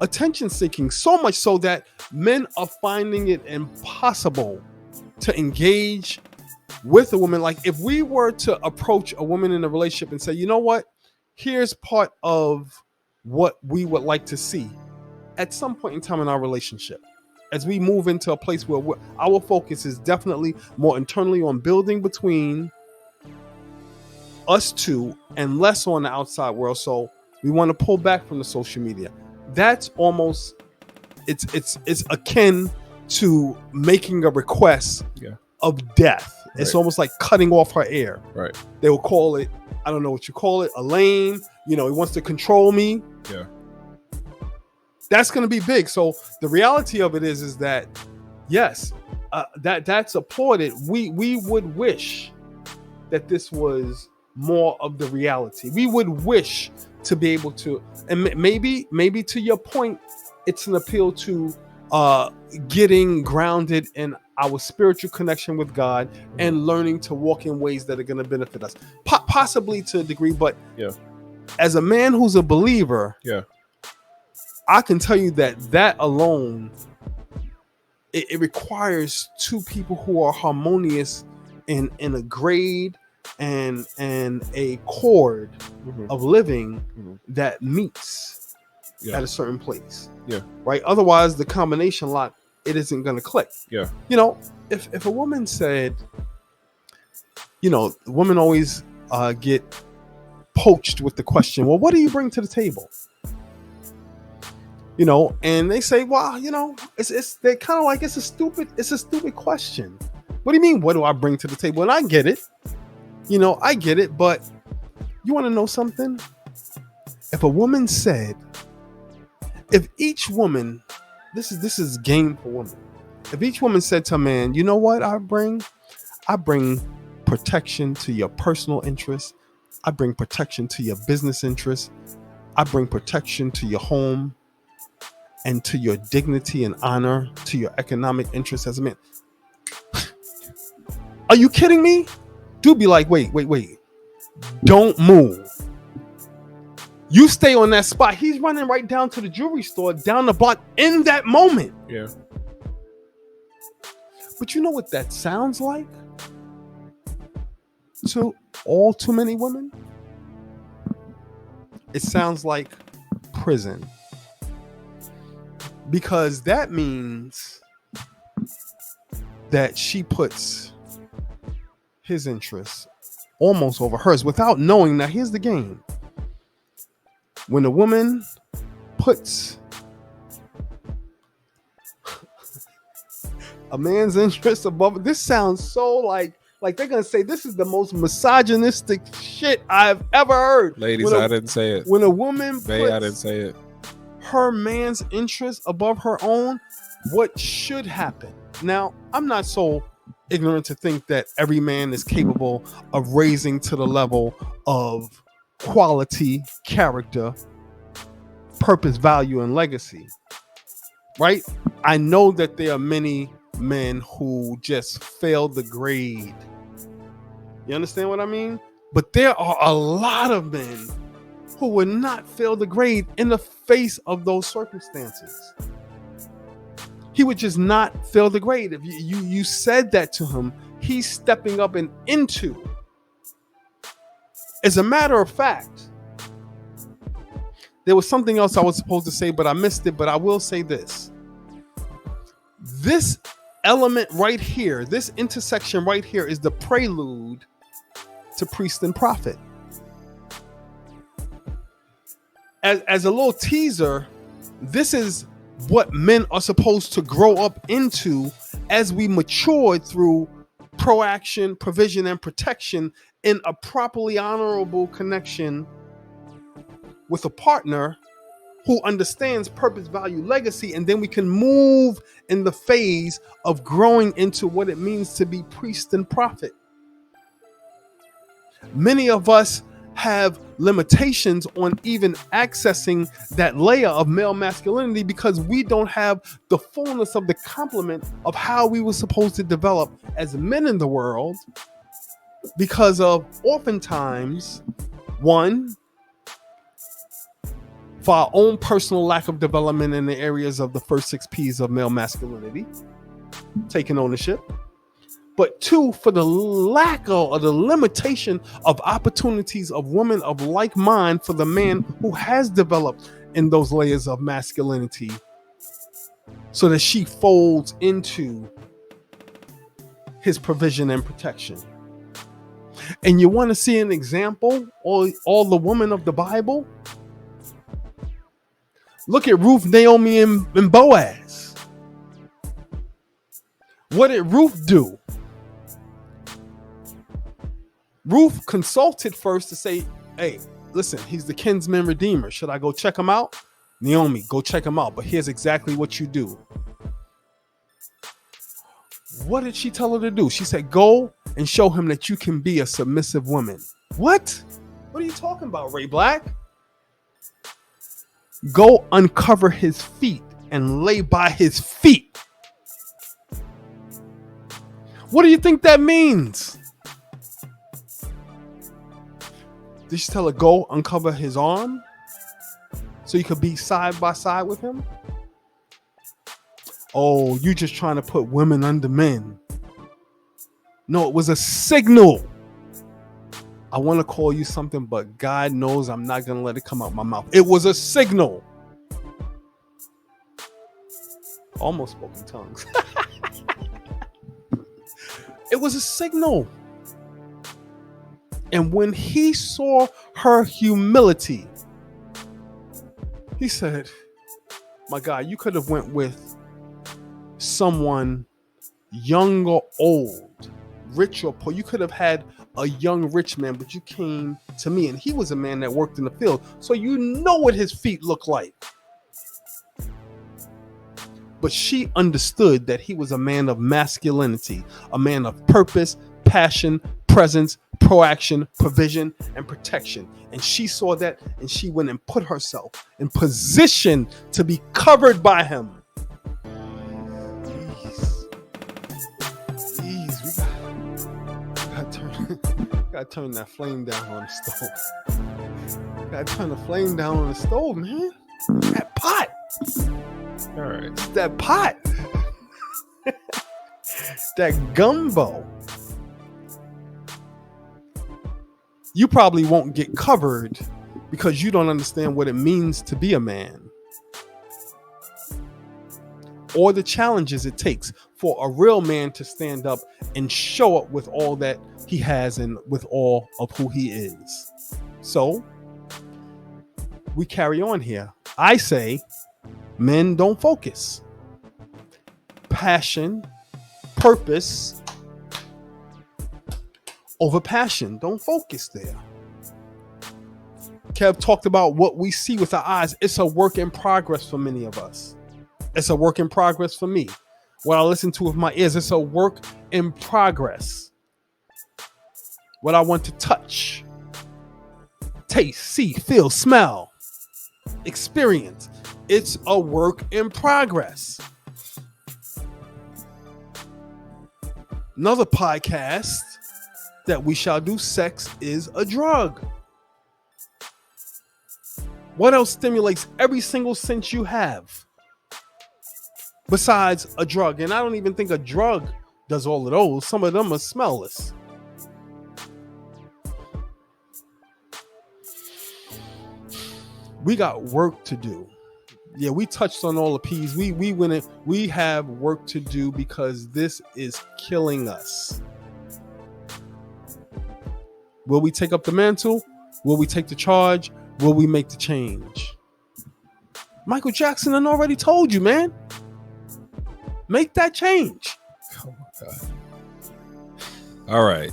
attention seeking, so much so that men are finding it impossible to engage with a woman. Like, if we were to approach a woman in a relationship and say, you know what, here's part of what we would like to see at some point in time in our relationship, as we move into a place where our focus is definitely more internally on building between us two and less on the outside world. So we want to pull back from the social media. That's almost, it's akin to making a request of death. Right. It's almost like cutting off her air. Right. They will call it, I don't know what you call it, a lane. He wants to control me. Yeah. That's going to be big. So the reality of it is that, yes, that's applauded. We would wish that this was more of the reality. We would wish to be able to, and maybe to your point, it's an appeal to getting grounded in our spiritual connection with God and learning to walk in ways that are going to benefit us, possibly to a degree. But as a man who's a believer, I can tell you that alone, it requires two people who are harmonious in a grade and a chord of living that meets at a certain place. Right. Otherwise, the combination lock, it isn't going to click. If a woman said, women always get poached with the question, well, what do you bring to the table? And they say, well, they're kind of like, it's a stupid question. What do you mean? What do I bring to the table? And I get it. I get it. But you want to know something? If a woman said, if each woman, this is game for women. If each woman said to a man, you know what I bring protection to your personal interests. I bring protection to your business interests. I bring protection to your home and to your dignity and honor, to your economic interests as a man. Are you kidding me? Do be like, wait. Don't move. You stay on that spot. He's running right down to the jewelry store, down the block in that moment. Yeah. But you know what that sounds like? to all too many women, it sounds like prison. Because that means that she puts his interests almost over hers without knowing. Now, here's the game. When a woman puts a man's interest above, this sounds so like they're gonna say this is the most misogynistic shit I've ever heard. Ladies, I didn't say it. When a woman Bae, I didn't puts say it. her man's interest above her own, what should happen? Now, I'm not so ignorant to think that every man is capable of raising to the level of quality, character, purpose, value, and legacy, right? I know that there are many men who just fail the grade. You understand what I mean? But there are a lot of men who would not fail the grade in the face of those circumstances. He would just not fail the grade. If you said that to him, he's stepping up and into. As a matter of fact, there was something else I was supposed to say, but I missed it. But I will say this. This element right here, this intersection right here is the prelude to priest and prophet. As a little teaser, this is what men are supposed to grow up into as we mature through proaction, provision, and protection in a properly honorable connection with a partner who understands purpose, value, legacy, and then we can move in the phase of growing into what it means to be priest and prophet. Many of us have limitations on even accessing that layer of male masculinity because we don't have the fullness of the complement of how we were supposed to develop as men in the world, because of oftentimes, one, for our own personal lack of development in the areas of the first 6 P's of male masculinity, taking ownership. But two, for the lack of or the limitation of opportunities of women of like mind for the man who has developed in those layers of masculinity, so that she folds into his provision and protection. And you want to see an example, all the women of the Bible? Look at Ruth, Naomi, and Boaz. What did Ruth do? Ruth consulted first to say, hey, listen, he's the kinsman redeemer. Should I go check him out? Naomi, go check him out. But here's exactly what you do. What did she tell her to do? She said, go and show him that you can be a submissive woman. What? What are you talking about, Ray Black? Go uncover his feet and lay by his feet. What do you think that means? Did she tell her go uncover his arm so you could be side by side with him? Oh, you just trying to put women under men. No, it was a signal. I want to call you something, but God knows I'm not going to let it come out my mouth. It was a signal. Almost spoke in tongues. It was a signal. And when he saw her humility, he said, my God, you could have went with someone young or old, rich or poor. You could have had a young rich man, but you came to me. And he was a man that worked in the field. So you know what his feet look like. But she understood that he was a man of masculinity, a man of purpose, passion, presence, proaction, provision, and protection. And she saw that, and she went and put herself in position to be covered by him. Jeez, we gotta turn that flame down on the stove. Gotta turn the flame down on the stove, man. That pot. All right, it's that pot. That gumbo. you probably won't get covered because you don't understand what it means to be a man, or the challenges it takes for a real man to stand up and show up with all that he has and with all of who he is. So we carry on here. I say men don't focus. Passion, purpose over passion. Don't focus there. Kev talked about what we see with our eyes. It's a work in progress for many of us. It's a work in progress for me. What I listen to with my ears, it's a work in progress. What I want to touch, taste, see, feel, smell, experience, it's a work in progress. Another podcast that we shall do, sex is a drug. What else stimulates every single sense you have besides a drug? And I don't even think a drug does all of those. Some of them are smellless. We got work to do. Yeah, we touched on all the P's. We have work to do because this is killing us. Will we take up the mantle? Will we take the charge? Will we make the change? Michael Jackson done already told you, man. Make that change. Oh my God. All right.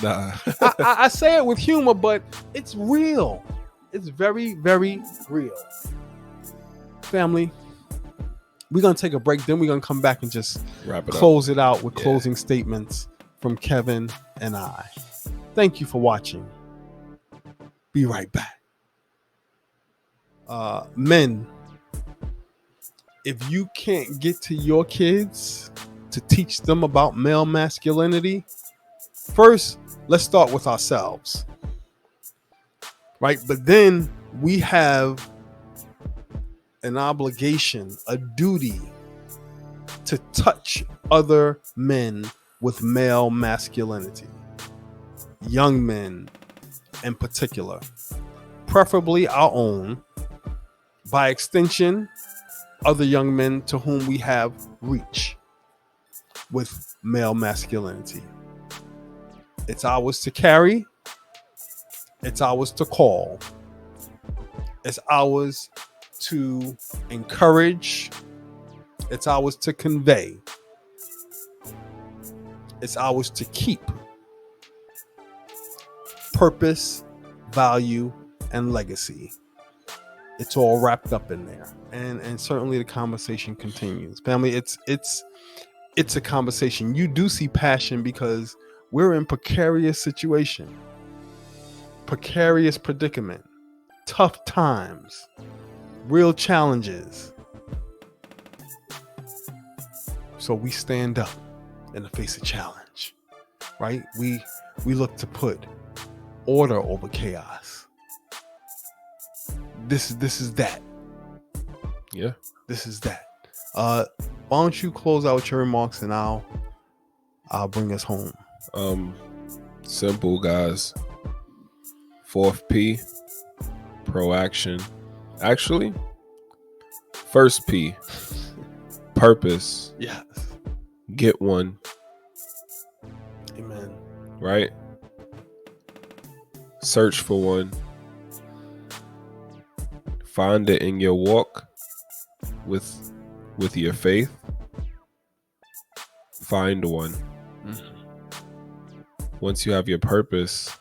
Nah. I say it with humor, but it's real. It's very, very real. Family, we're going to take a break. Then we're going to come back and just Wrap it close it out with Yeah. closing statements from Kevin and I. Thank you for watching. Be right back. Men, if you can't get to your kids to teach them about male masculinity, first, let's start with ourselves. Right? But then we have an obligation, a duty to touch other men with male masculinity. Young men in particular, preferably our own, by extension, other young men to whom we have reach with male masculinity. It's ours to carry. It's ours to call. It's ours to encourage. It's ours to convey. It's ours to keep. Purpose, value, and legacy. It's all wrapped up in there. And certainly the conversation continues. Family, it's a conversation. You do see passion because we're in precarious situation. Precarious predicament. Tough times. Real challenges. So we stand up in the face of challenge. Right? We look to put order over chaos. This is that. Yeah. This is that. Why don't you close out your remarks and I'll bring us home. Simple, guys. 4th P, proaction. Actually, first P, purpose. Yes. Get one. Amen. Right? Search for one. Find it in your walk with your faith. Find one. Once you have your purpose,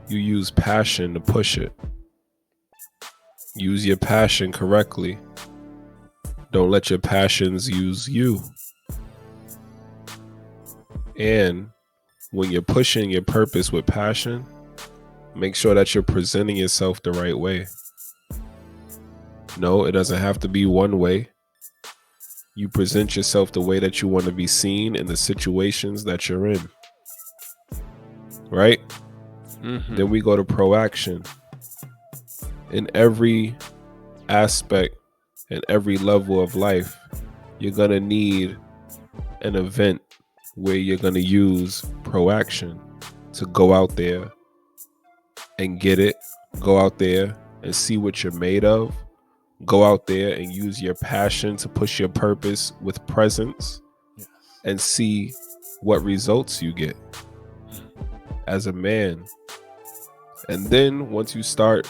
you use passion to push it. Use your passion correctly. Don't let your passions use you. And when you're pushing your purpose with passion, make sure that you're presenting yourself the right way. No, it doesn't have to be one way. You present yourself the way that you want to be seen in the situations that you're in. Right? Then we go to proaction. In every aspect and every level of life, you're going to need an event where you're going to use proaction to go out there and get it, go out there and see what you're made of, go out there and use your passion to push your purpose with presence, and see what results you get as a man. And then once you start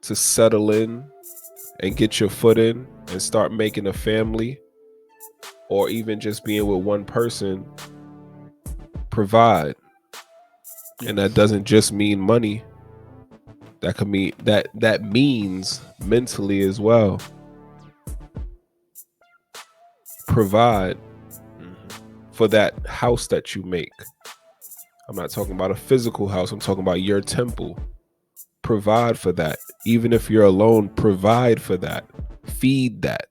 to settle in and get your foot in and start making a family, or even just being with one person, provide. And that doesn't just mean money. That could mean that means mentally as well. Provide for that house that you make. I'm not talking about a physical house. I'm talking about your temple. Provide for that. Even if you're alone, provide for that. Feed that.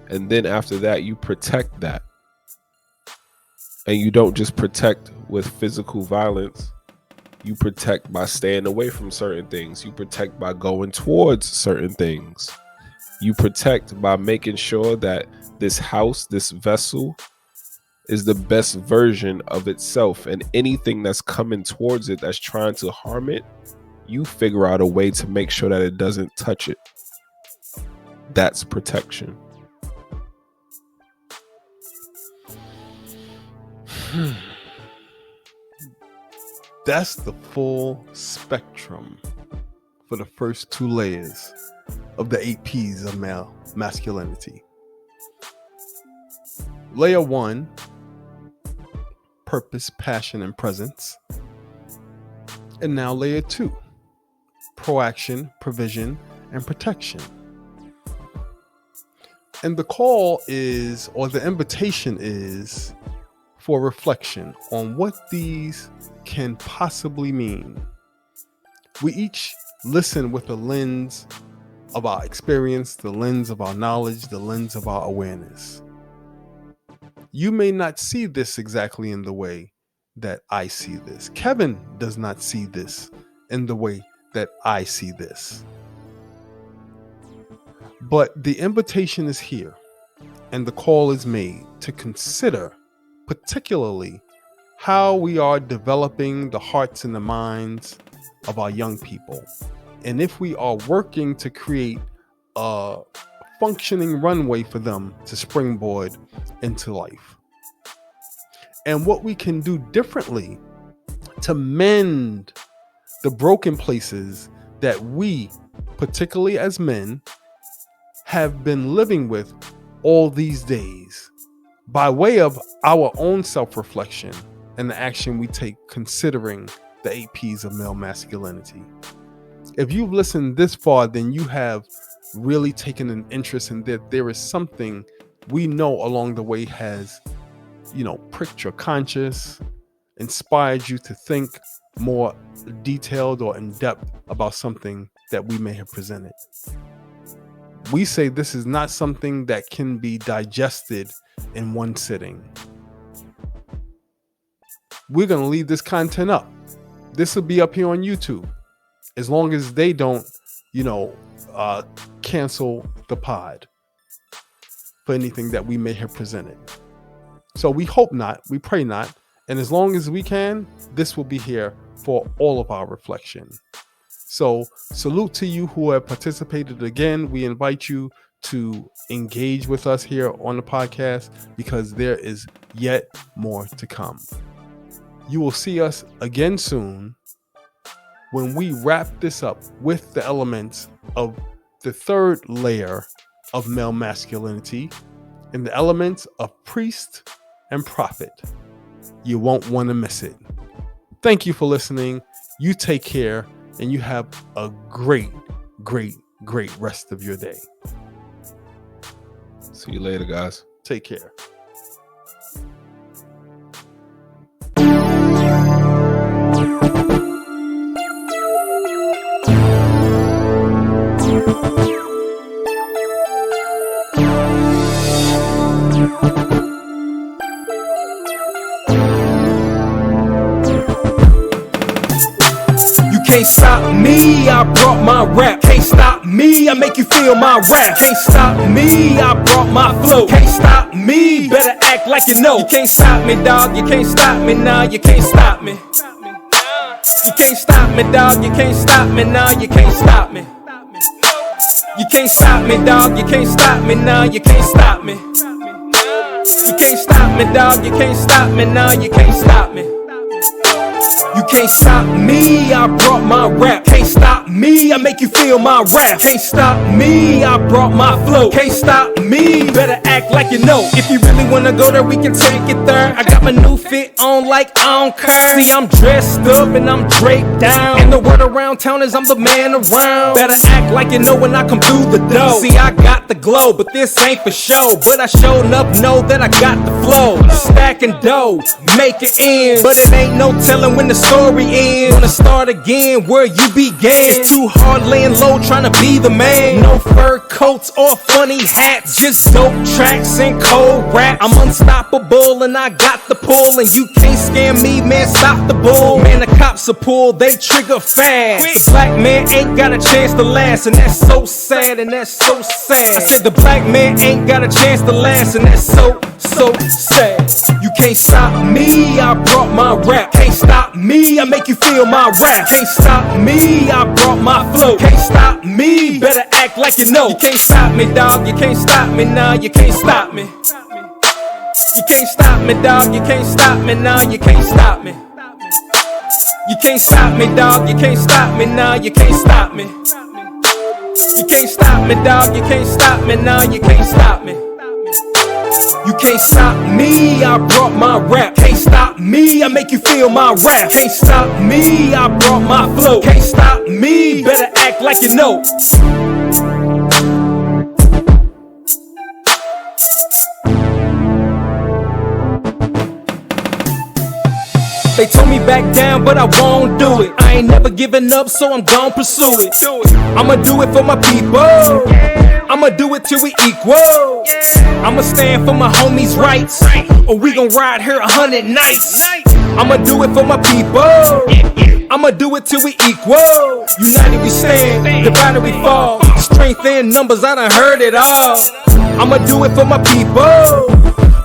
And then after that, you protect that. And you don't just protect with physical violence. You protect by staying away from certain things. You protect by going towards certain things. You protect by making sure that this house, this vessel, is the best version of itself. And anything that's coming towards it that's trying to harm it, you figure out a way to make sure that it doesn't touch it. That's protection. That's the full spectrum for the first 2 layers of the 8 P's of male masculinity. Layer 1, purpose, passion, and presence. And now layer 2, proaction, provision, and protection. And the call is, or the invitation is, for reflection on what these can possibly mean. We each listen with the lens of our experience, the lens of our knowledge, the lens of our awareness. You may not see this exactly in the way that I see this. Kevin does not see this in the way that I see this. But the invitation is here, and the call is made to consider particularly how we are developing the hearts and the minds of our young people. And if we are working to create a functioning runway for them to springboard into life. And what we can do differently to mend the broken places that we, particularly as men, have been living with all these days, by way of our own self-reflection and the action we take considering the 8 P's of male masculinity. If you've listened this far, then you have really taken an interest in that there is something we know along the way has, pricked your conscience, inspired you to think more detailed or in depth about something that we may have presented. We say this is not something that can be digested in one sitting. We're going to leave this content up. This will be up here on YouTube, as long as they don't, cancel the pod for anything that we may have presented. So we hope not, we pray not. And as long as we can, this will be here for all of our reflection. So salute to you who have participated again. We invite you to engage with us here on the podcast, because there is yet more to come. You will see us again soon when we wrap this up with the elements of the 3rd layer of male masculinity and the elements of priest and prophet. You won't want to miss it. Thank you for listening. You take care, and you have a great, great, great rest of your day. See you later, guys. Take care. can't stop me, I brought my rap. Can't stop me, I make you feel my wrath. Can't stop me, I brought my flow. Can't stop me, better act like you know. You can't stop me, dog, you can't stop me, nah, you can't stop me. You can't stop me, dog, you can't stop me, nah, you can't stop me. You can't stop me, dog, you can't stop me, nah, you can't stop me. You can't stop me, dog, you can't stop me, nah, you can't stop me. You can't stop me, I brought my rap. Can't stop me, I make you feel my wrath. Can't stop me, I brought my flow. Can't stop me, better act like you know. If you really wanna go there, we can take it there. I got my new fit on like I don't care. See, I'm dressed up and I'm draped down, and the word around town is I'm the man around. Better act like you know when I come through the door. See, I got the glow, but this ain't for show. But I showed up, know that I got the flow. Stacking dough, make it end, but it ain't no telling when the story ends. Wanna start again where you began. It's too hard laying low trying to be the man. No fur coats or funny hats, just dope tracks and cold rap. I'm unstoppable and I got the pull, and you can't scam me, man, stop the bull. Man, the cops are pull, they trigger fast. The black man ain't got a chance to last, and that's so sad, and that's so sad. I said the black man ain't got a chance to last, and that's so sad. You can't stop me, I brought my rap. Can't stop me, I make you feel my wrath. Can't stop me, I brought my flow. Can't stop me, better act like you know. You can't stop me, dog, you can't stop me, nah, you can't stop me. You can't stop me, dog, you can't stop me, nah, you can't stop me. You can't stop me, dog, you can't stop me, nah, you can't stop me. You can't stop me, dog, you can't stop me, nah, you can't stop me. You can't stop me, I brought my rap. Can't stop me, I make you feel my wrath. Can't stop me, I brought my flow. Can't stop me, better act like you know. They told me back down, but I won't do it. I ain't never giving up, so I'm gon' pursue it. I'ma do it for my people. I'ma do it till we equal. I'ma stand for my homies' rights, or we gon' ride here 100 nights. I'ma do it for my people. I'ma do it till we equal. United we stand, divided we fall. Strength in numbers, I done heard it all. I'ma do it for my people.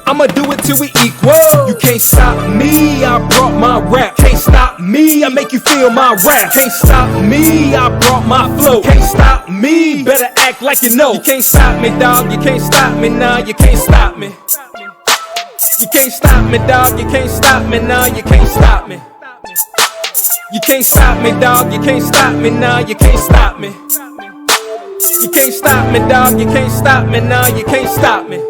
I'ma do it till we equal. You can't stop me, I brought my rap. Can't stop me, I make you feel my wrath. Can't stop me, I brought my flow. Can't stop me, better act like you know. You can't stop me, dog, you can't stop me, nah, you can't stop me. You can't stop me, dog, you can't stop me, nah, you can't stop me. You can't stop me, dog, you can't stop me, nah, you can't stop me. You can't stop me, dog, you can't stop me, nah, you can't stop me.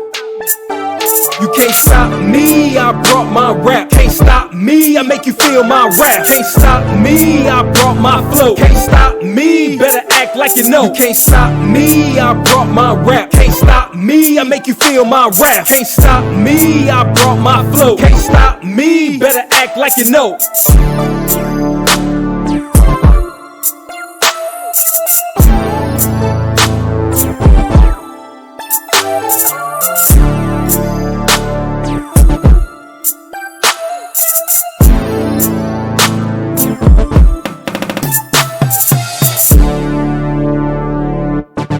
You can't stop me, I brought my rap. Can't stop me, I make you feel my wrath. Can't stop me, I brought my flow. Can't stop me, better act like you know. You can't stop me, I brought my rap. Can't stop me, I make you feel my wrath. Can't stop me, I brought my flow. Can't stop me, better act like you know.